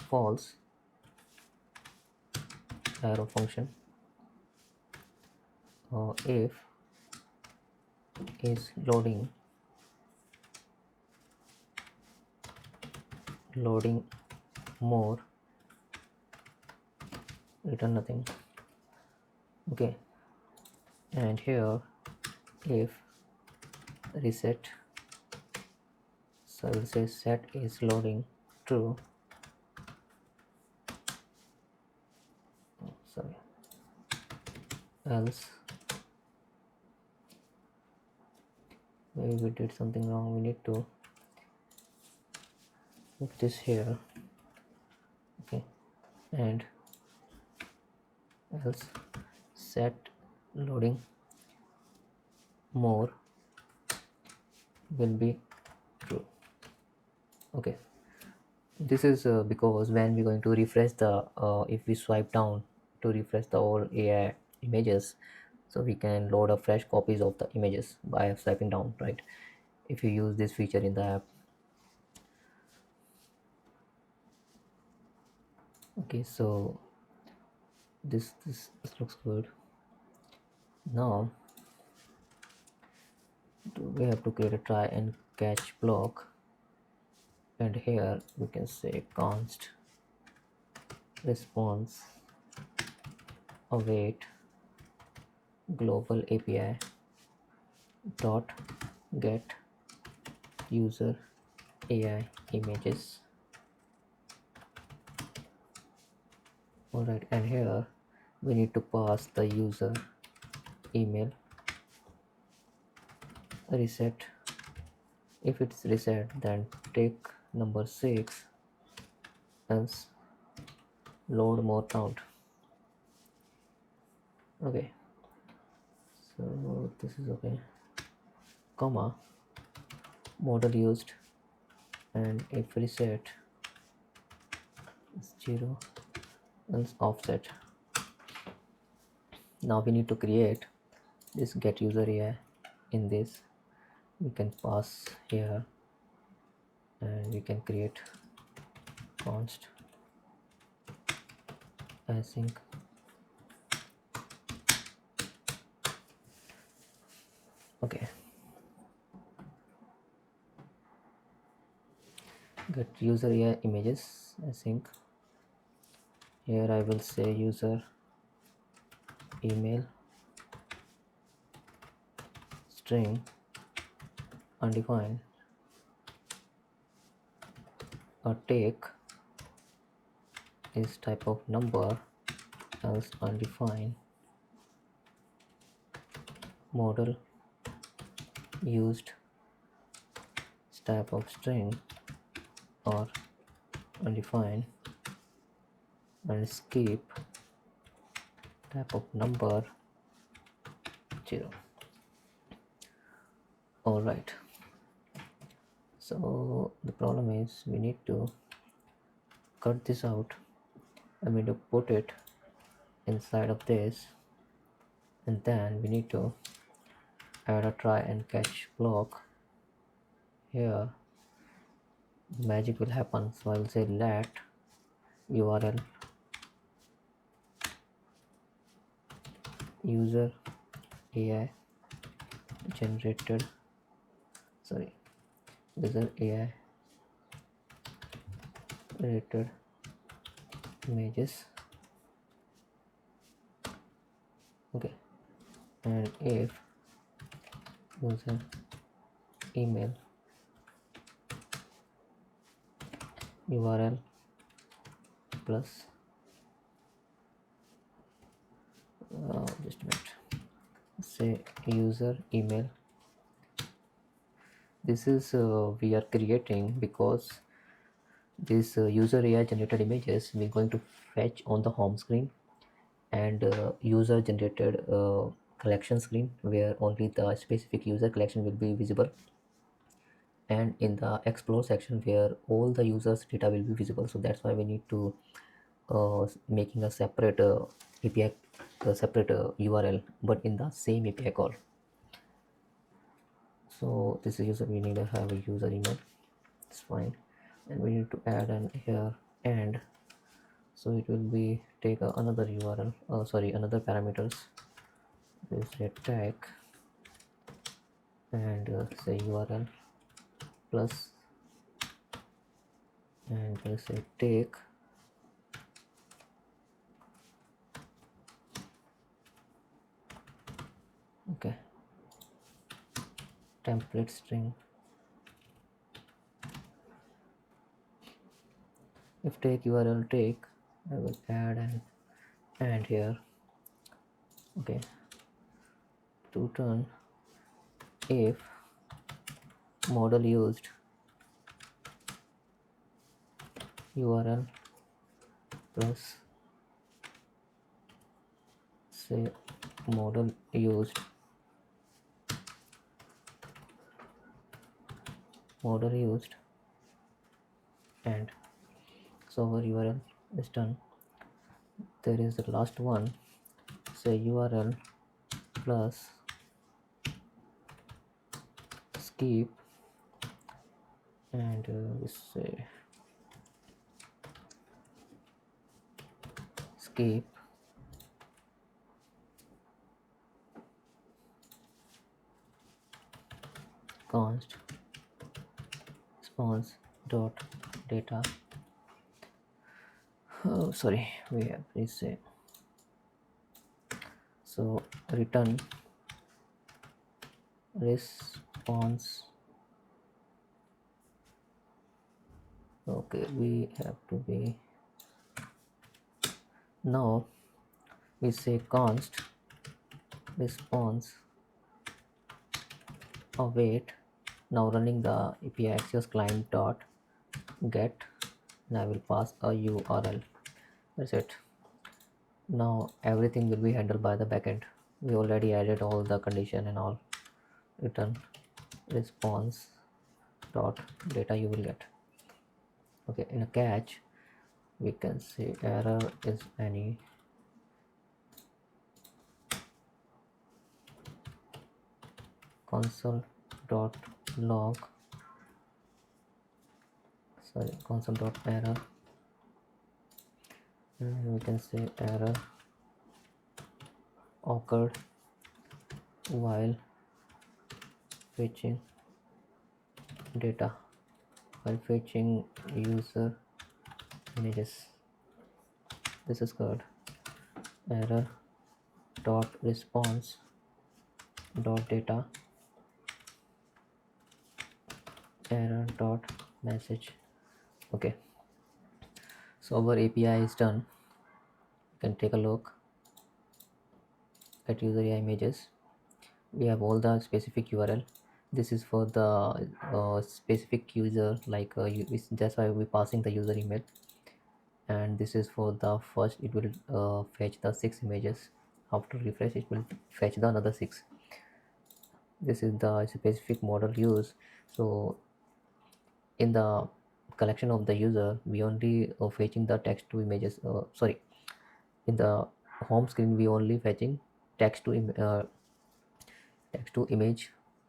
false, arrow function, if is loading more, return nothing. Okay, and here if reset, so I will say set is loading true, sorry, else maybe we did something wrong, we need to put this here. Okay, and else set loading more will be true. Okay, this is because when we're going to refresh the if we swipe down to refresh the all AI images, so we can load up fresh copies of the images by swiping down, right? If you use this feature in the app. Okay, so this looks good. Now we have to create a try and catch block, and here we can say const response await global API dot get user AI images. Alright, and here we need to pass the user email reset. If it's reset, then take number 6, else load more count. Okay, so this is okay, comma model used, and if reset is 0, else offset. Now we need to create this get user AI. In this we can pass here, and we can create const async okay, get user AI images async. Here I will say user email string undefined, a take is type of number, else undefined, model used is type of string or undefined, and skip type of number 0. All right, so the problem is we need to cut this out. I mean to put it inside of this, and then we need to add a try and catch block. Here magic will happen, so I will say let url user AI generated, sorry, user AI generated images. Okay, and if user email url plus just a minute, say user email. This is we are creating because this user AI generated images we're going to fetch on the home screen, and user generated collection screen where only the specific user collection will be visible, and in the explore section where all the users data will be visible. So that's why we need to making a separate API, separate URL, but in the same API call. So this is user, we need to have a user email, it's fine, and we need to add an here and, so it will be take another URL, sorry, another parameters. We say tag and say URL plus, and we'll say take okay template string. If take URL take, I will add an and here. Okay, to turn if model used URL plus say model used and, so our URL is done. There is the last one, say URL plus skip, and we say skip const response dot data. Oh, sorry, we have this say, so return response. Okay, we have to be, now we say const response await. Now running the API access client dot get, and I will pass a URL. That's it. Now everything will be handled by the backend. We already added all the condition and all. Return response dot data you will get. Okay, in a catch we can say error is any console dot log, sorry, console dot error, and we can say error occurred while fetching data, while fetching user images. This is good. Error dot response dot data, error dot message. Okay, so our API is done. You can take a look at user AI images. We have all the specific URL. This is for the specific user, like that's why we're passing the user email, and this is for the first, it will fetch the 6 images. After refresh it will fetch the another 6. This is the specific model used. So in the collection of the user we only fetching the text to images, sorry, in the home screen we only fetching text to text to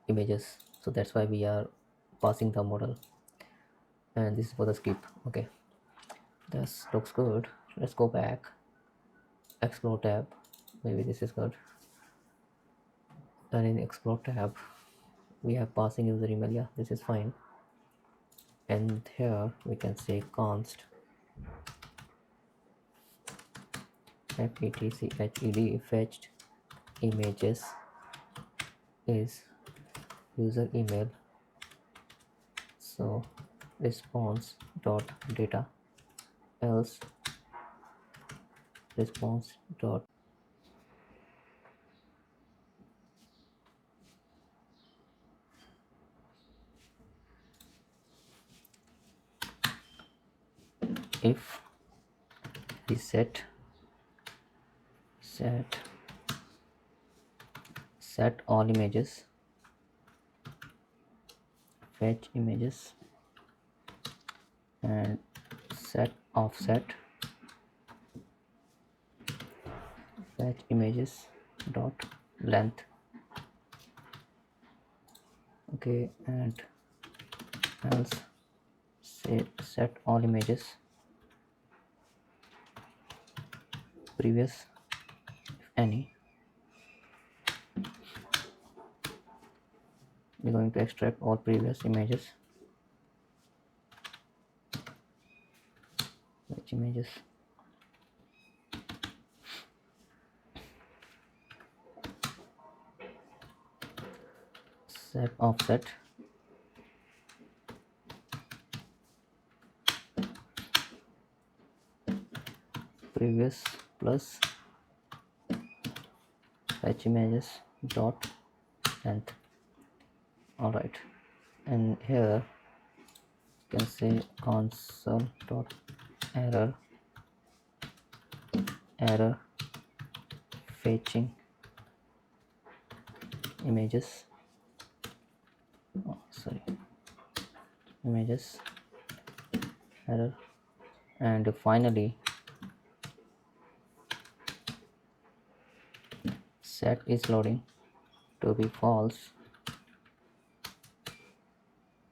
images, so that's why we are passing the model. And this is for the skip. Okay, this looks good. Let's go back, explore tab. Maybe this is good. And in explore tab we have passing user email. Yeah, this is fine. And here we can say const fetched fetched images is user email, so response dot data, else response dot. If we set all images, fetch images, and set offset fetch images dot length. Okay, and else say set all images previous, if any. We're going to extract all previous images, fetch images, set offset previous plus fetch images dot length. All right, and here you can say console dot error fetching images, sorry, images error. And finally set is loading to be false,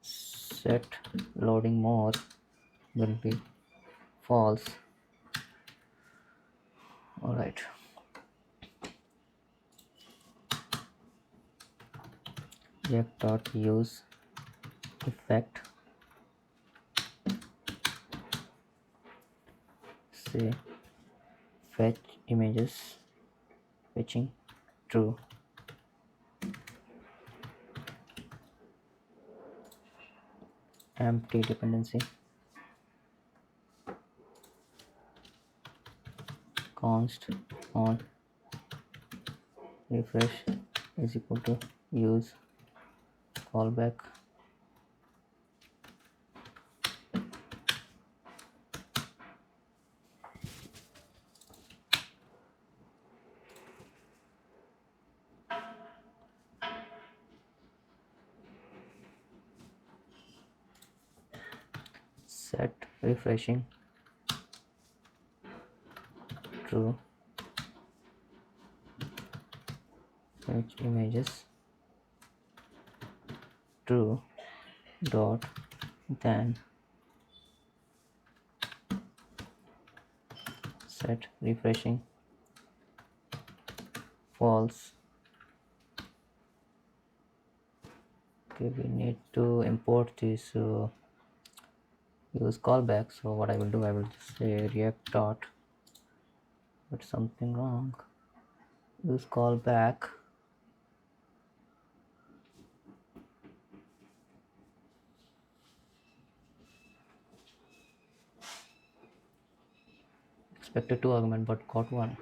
set loading more will be false. All right, react.use effect, say fetch images fetching true, empty dependency, const on refresh is equal to use callback, set refreshing true, fetch images true dot then set refreshing false. Okay, we need to import this use callback. So what I will do, I will just say react dot, but something wrong, use callback, expected 2 argument but got 1.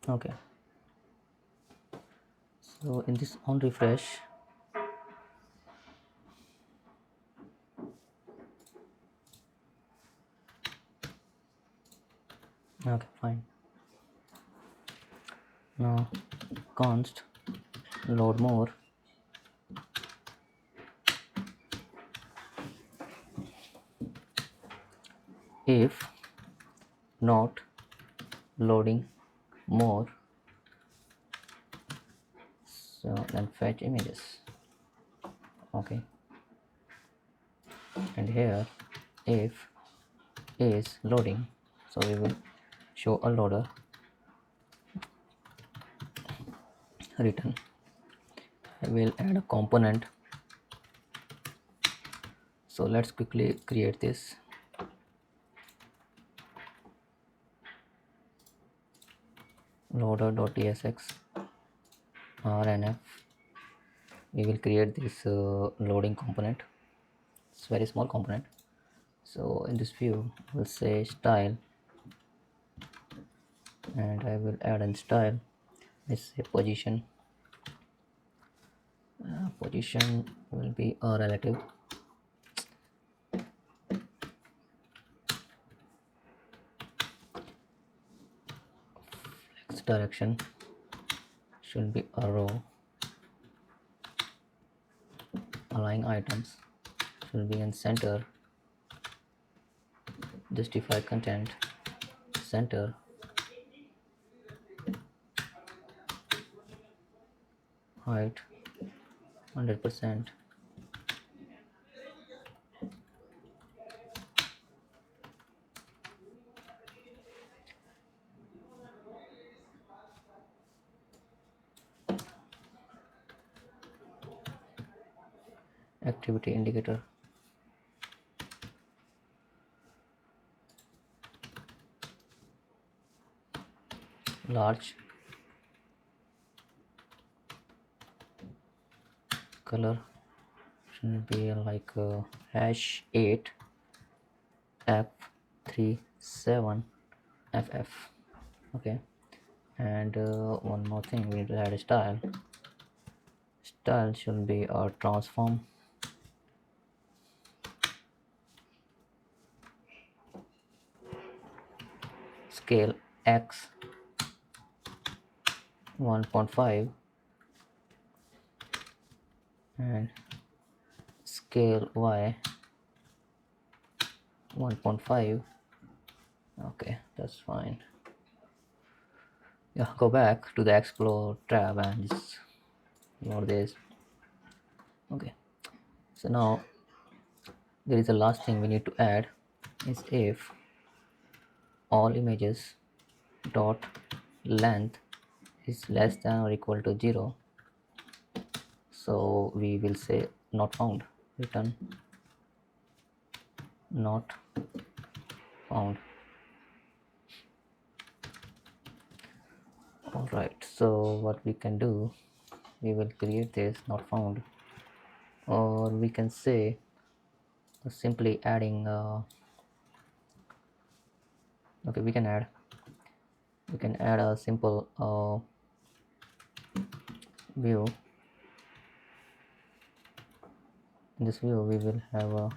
Okay, so in this on refresh, okay, fine. Now const load more, if not loading more, so then fetch images. Okay, and here if is loading, so we will show a loader return. I will add a component, so let's quickly create this. Loader.tsx rnf. We will create this loading component. It's very small component. So in this view we'll say style, and I will add in style, let's say position. Position will be a relative. X direction should be a row. Align items should be in center. Justify content center. Height 100%. Activity indicator, large. Color should be like #8 f37 ff. Okay, and one more thing, we need to add a style. Style should be a transform. Scale x 1.5 and scale y 1.5. Okay, that's fine. Yeah, go back to the Explore tab and just load this. Okay, so now there is a last thing we need to add, is if all images dot length is less than or equal to 0, so we will say not found. Return not found. All right, so what we can do, we will create this not found, or we can say simply adding okay, we can add a simple view. In this view we will have a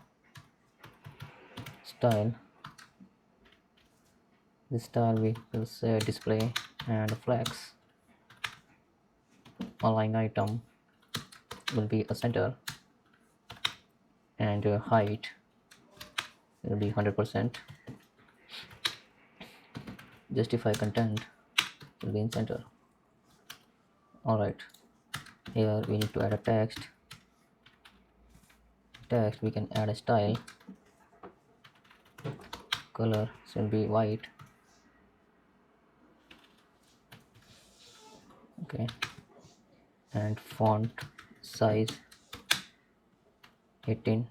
style. This style we will say display and flex. Align item will be a center, and height will be 100%. Justify content will be in center. All right, here we need to add a text. We can add a style. Color should be white. Okay, and font size 18.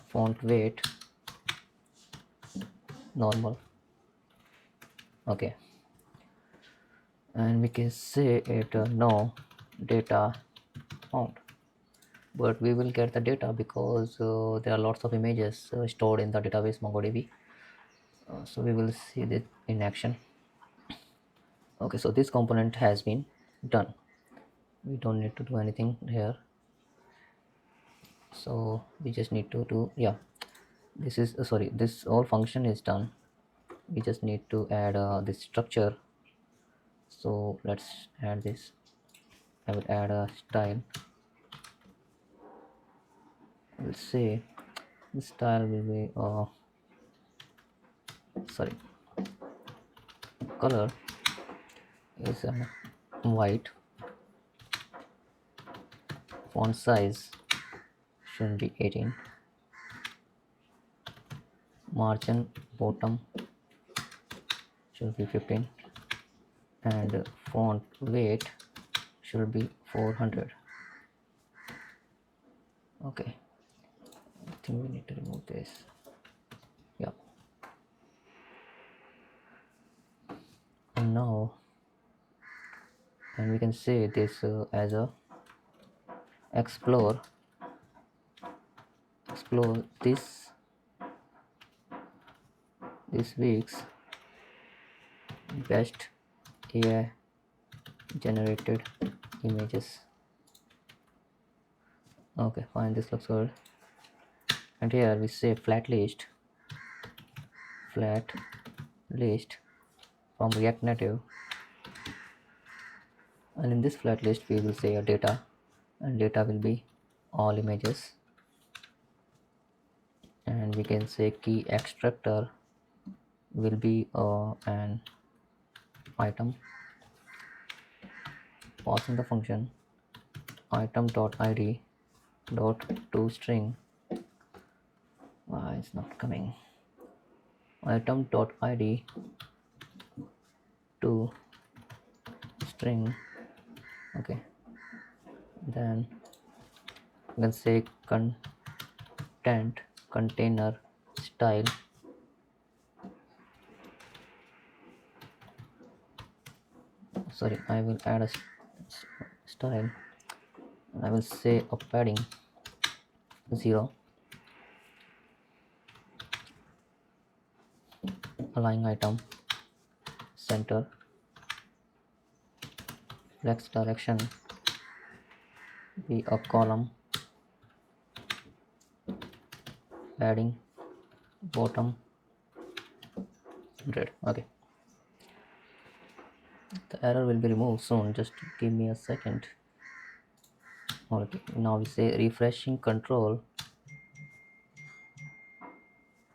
Font weight normal. Okay, and we can say it no data found, but we will get the data because there are lots of images stored in the database MongoDB. So we will see this in action. Okay, so this component has been done. We don't need to do anything here, so we just need to do, yeah, this is sorry, this whole function is done. We just need to add this structure. So let's add this. I will add a style. I will say The style will be sorry, color is white. Font size should be 18. Margin bottom should be 15, and font weight should be 400. Okay, I think we need to remove this. Yeah, and now, and we can say this as a explore this week's best AI generated images. Okay, fine, this looks good. And here we say flat list from ReactNative, and in this flat list we will say a data, and data will be all images, and we can say key extractor will be an item, passing the function item.id dot to string. Why it's not coming? Item.id to string. Okay, then you can say content container style, sorry, I will add a style, and I will say a padding 0, align item center, flex direction be a column, padding bottom 100. Okay, the error will be removed soon, just give me a second. Okay, now we say refreshing control,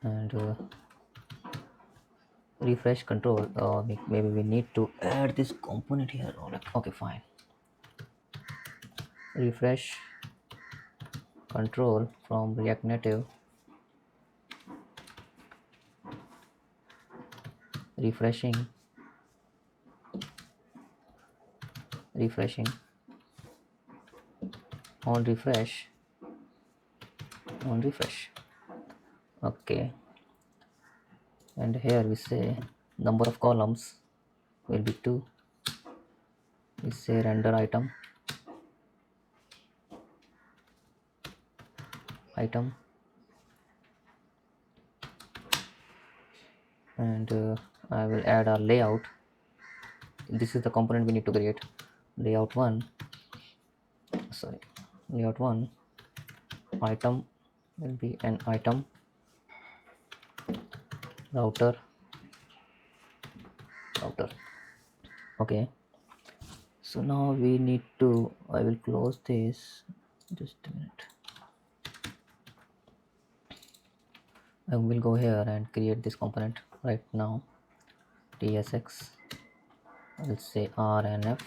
and refresh control, maybe we need to add this component here. Okay, fine, refresh control from ReactNative, refreshing on refresh. Okay, and here we say number of columns will be 2. We say render item and I will add a layout. This is the component we need to create. Layout 1 item will be an item, router. Okay, so now we need to, I will close this, just a minute. I will go here and create this component right now. tsx, I will say r and f,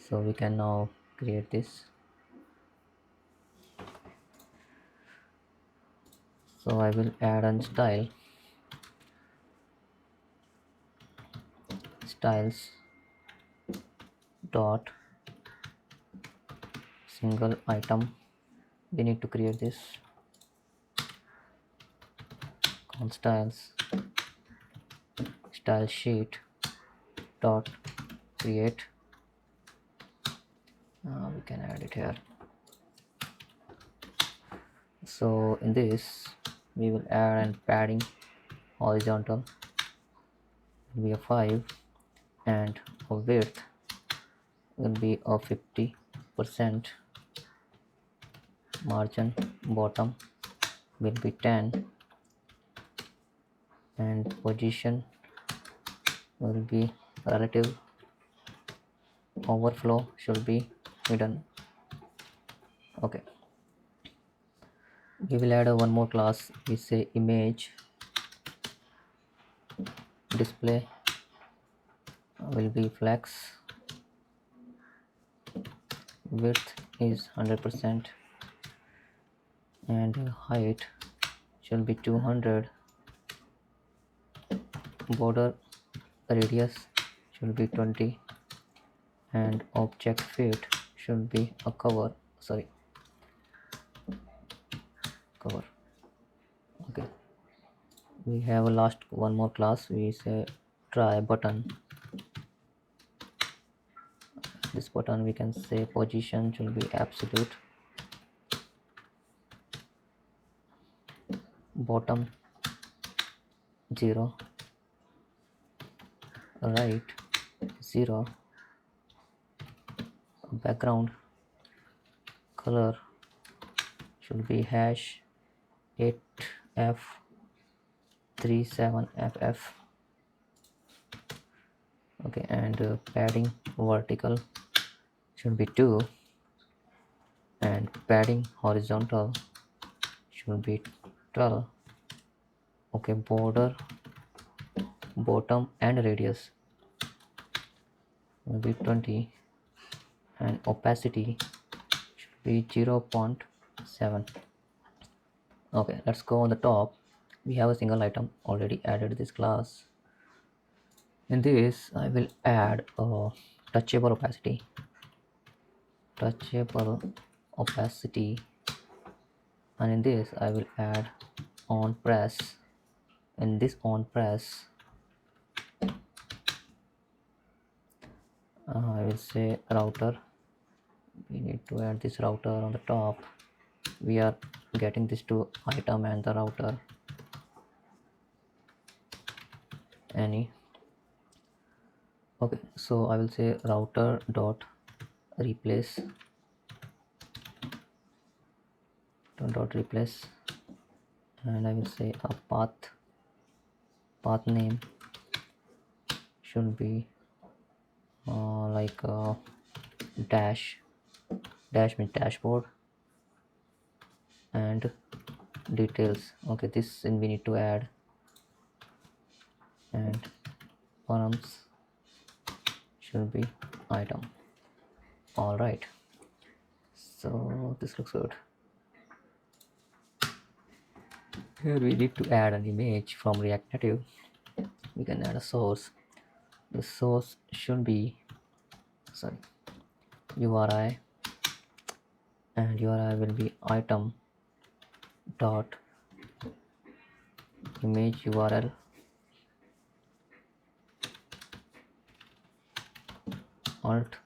so we can now create this. So I will add a styles dot single item. We need to create this on styles style sheet dot create. We can add it here. So in this we will add and padding horizontal will be a 5, and a width will be a 50%. Margin bottom will be 10, and position will be relative. Overflow should be hidden. Okay, We will add one more class. We say image display will be flex, width is 100% and height should be 200, border radius should be 20, and object fit should be a cover. Okay, we have a last one more class. We say try button. This button we can say position should be absolute, bottom 0, right 0, background color should be hash 8f37ff. Okay, and padding vertical should be 2 and padding horizontal should be 12. Okay, border bottom and radius will be 20 and opacity should be 0.7. Okay, let's go on the top. We have a single item already added this class. In this I will add a touchable opacity, and in this I will add on press. In this on press I will say router. We need to add this router on the top. We are getting this to item and the router any. Okay, so I will say router dot replace and I will say a path name should be like dash means dashboard, and details. Okay, this we need to add, and params should be item. All right, so this looks good. Here we need to add an image from ReactNative. We can add a source. The source should be URI, and URI will be item dot image URL alt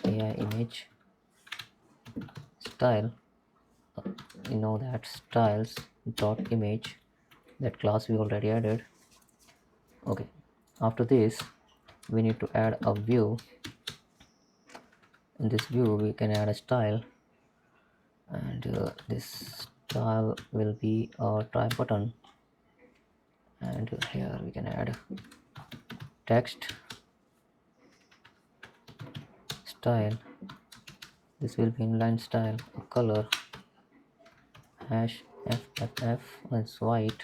AI image style. You know that styles dot image, that class we already added. Okay, after this we need to add a view. In this view we can add a style, and this style will be a try button, and here we can add text style. This will be inline style, color hash fff is white,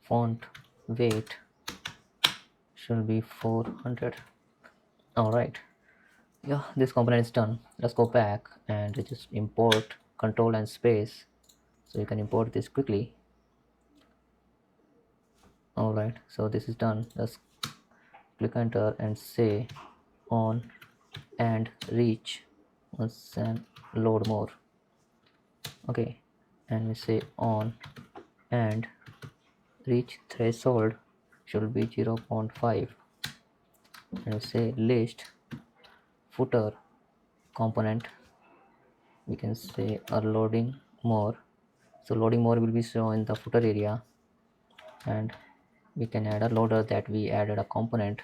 font weight should be 400. All right, yeah, this component is done. Let's go back and just import control and space, so you can import this quickly. All right, so this is done. Let's click enter and say on and reach once and load more. Okay, and we say on and reach threshold should be 0.5, and we say list footer component, we can say a loading more. So loading more will be shown in the footer area, and we can add a loader that we added a component,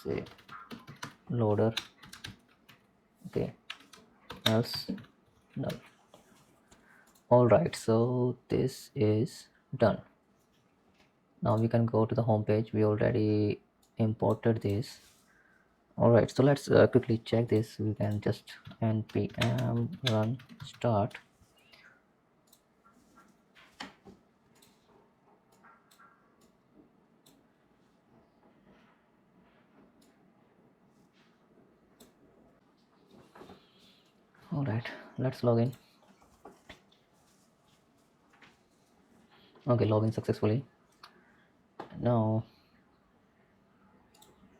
say loader. Okay, else null. All right, so this is done. Now we can go to the home page. We already imported this. All right, so let's quickly check this. We can just npm run start. All right, let's log in. Okay, login successfully. Now,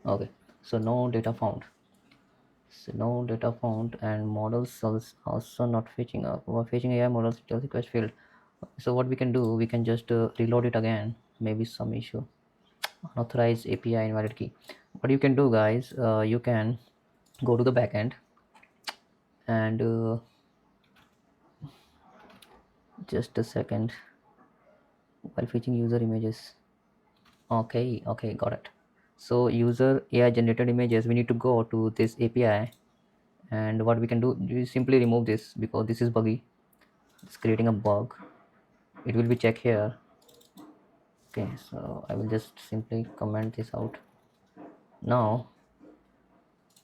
okay, so no data found. So no data found, and models also not fetching up. Or fetching AI models tells request field. So what we can do, we can just reload it again. Maybe some issue. Unauthorized API invalid key. What you can do, guys, you can go to the backend and just a second, while fetching user images. Okay, okay, got it. So user AI generated images, we need to go to this API, and what we can do, you simply remove this because this is buggy. It's creating a bug. It will be checked here. Okay, so I will just simply comment this out. Now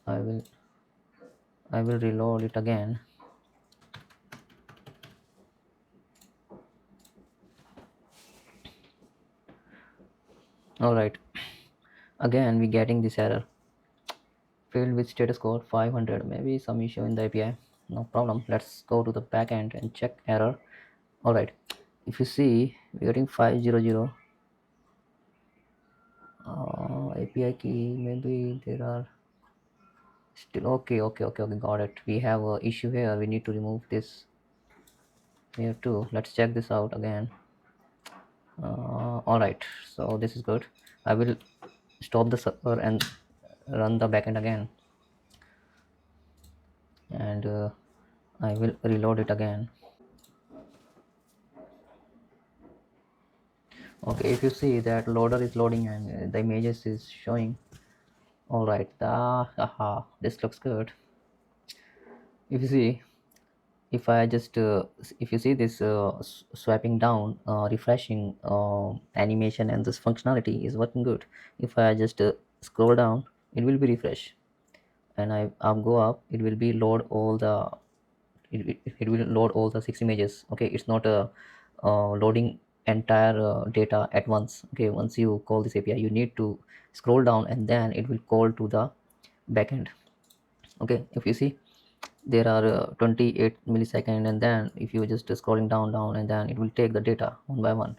I will reload it again. All right, again we getting this error, failed with status code 500. Maybe some issue in the API. No problem, let's go to the backend and check error. All right, if you see, we're getting 500 API key. Maybe there are still, okay, okay, okay, okay, got it. We have a issue here, we need to remove this here too. Let's check this out again. All right, so this is good. I will stop the server and run the backend again, and I will reload it again. Okay, if you see that loader is loading and the images is showing. All right, this looks good. If you see, if I just if you see this swiping down, refreshing animation, and this functionality is working good. If I just scroll down, it will be refresh, and I'll go up, it will be load all the, it will load all the 6 images. Okay, it's not a loading entire data at once. Okay, once you call this API, you need to scroll down and then it will call to the backend. Okay, if you see, there are 28 millisecond, and then if you just scrolling down, and then it will take the data one by one.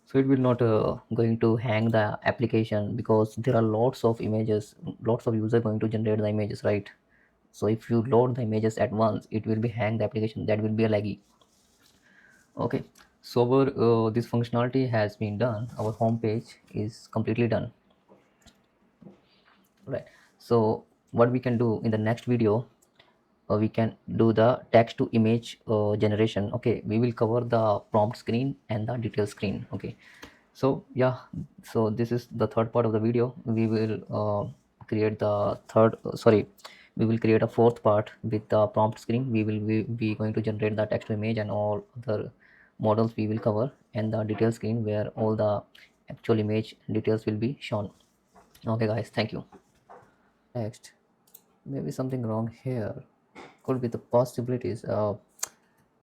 So it will not going to hang the application, because there are lots of images, lots of user going to generate the images, right? So if you load the images at once, it will be hang the application, that will be a laggy. Okay, so our this functionality has been done, our home page is completely done, right? So what we can do in the next video, we can do the text to image generation. Okay, we will cover the prompt screen and the detail screen. Okay, so yeah, so this is the third part of the video. We will create the third sorry, we will create a fourth part with the prompt screen. We will be going to generate the text to image and all other models we will cover, and the detail screen where all the actual image details will be shown. Okay guys, thank you. Next, maybe something wrong here, could be the possibilities.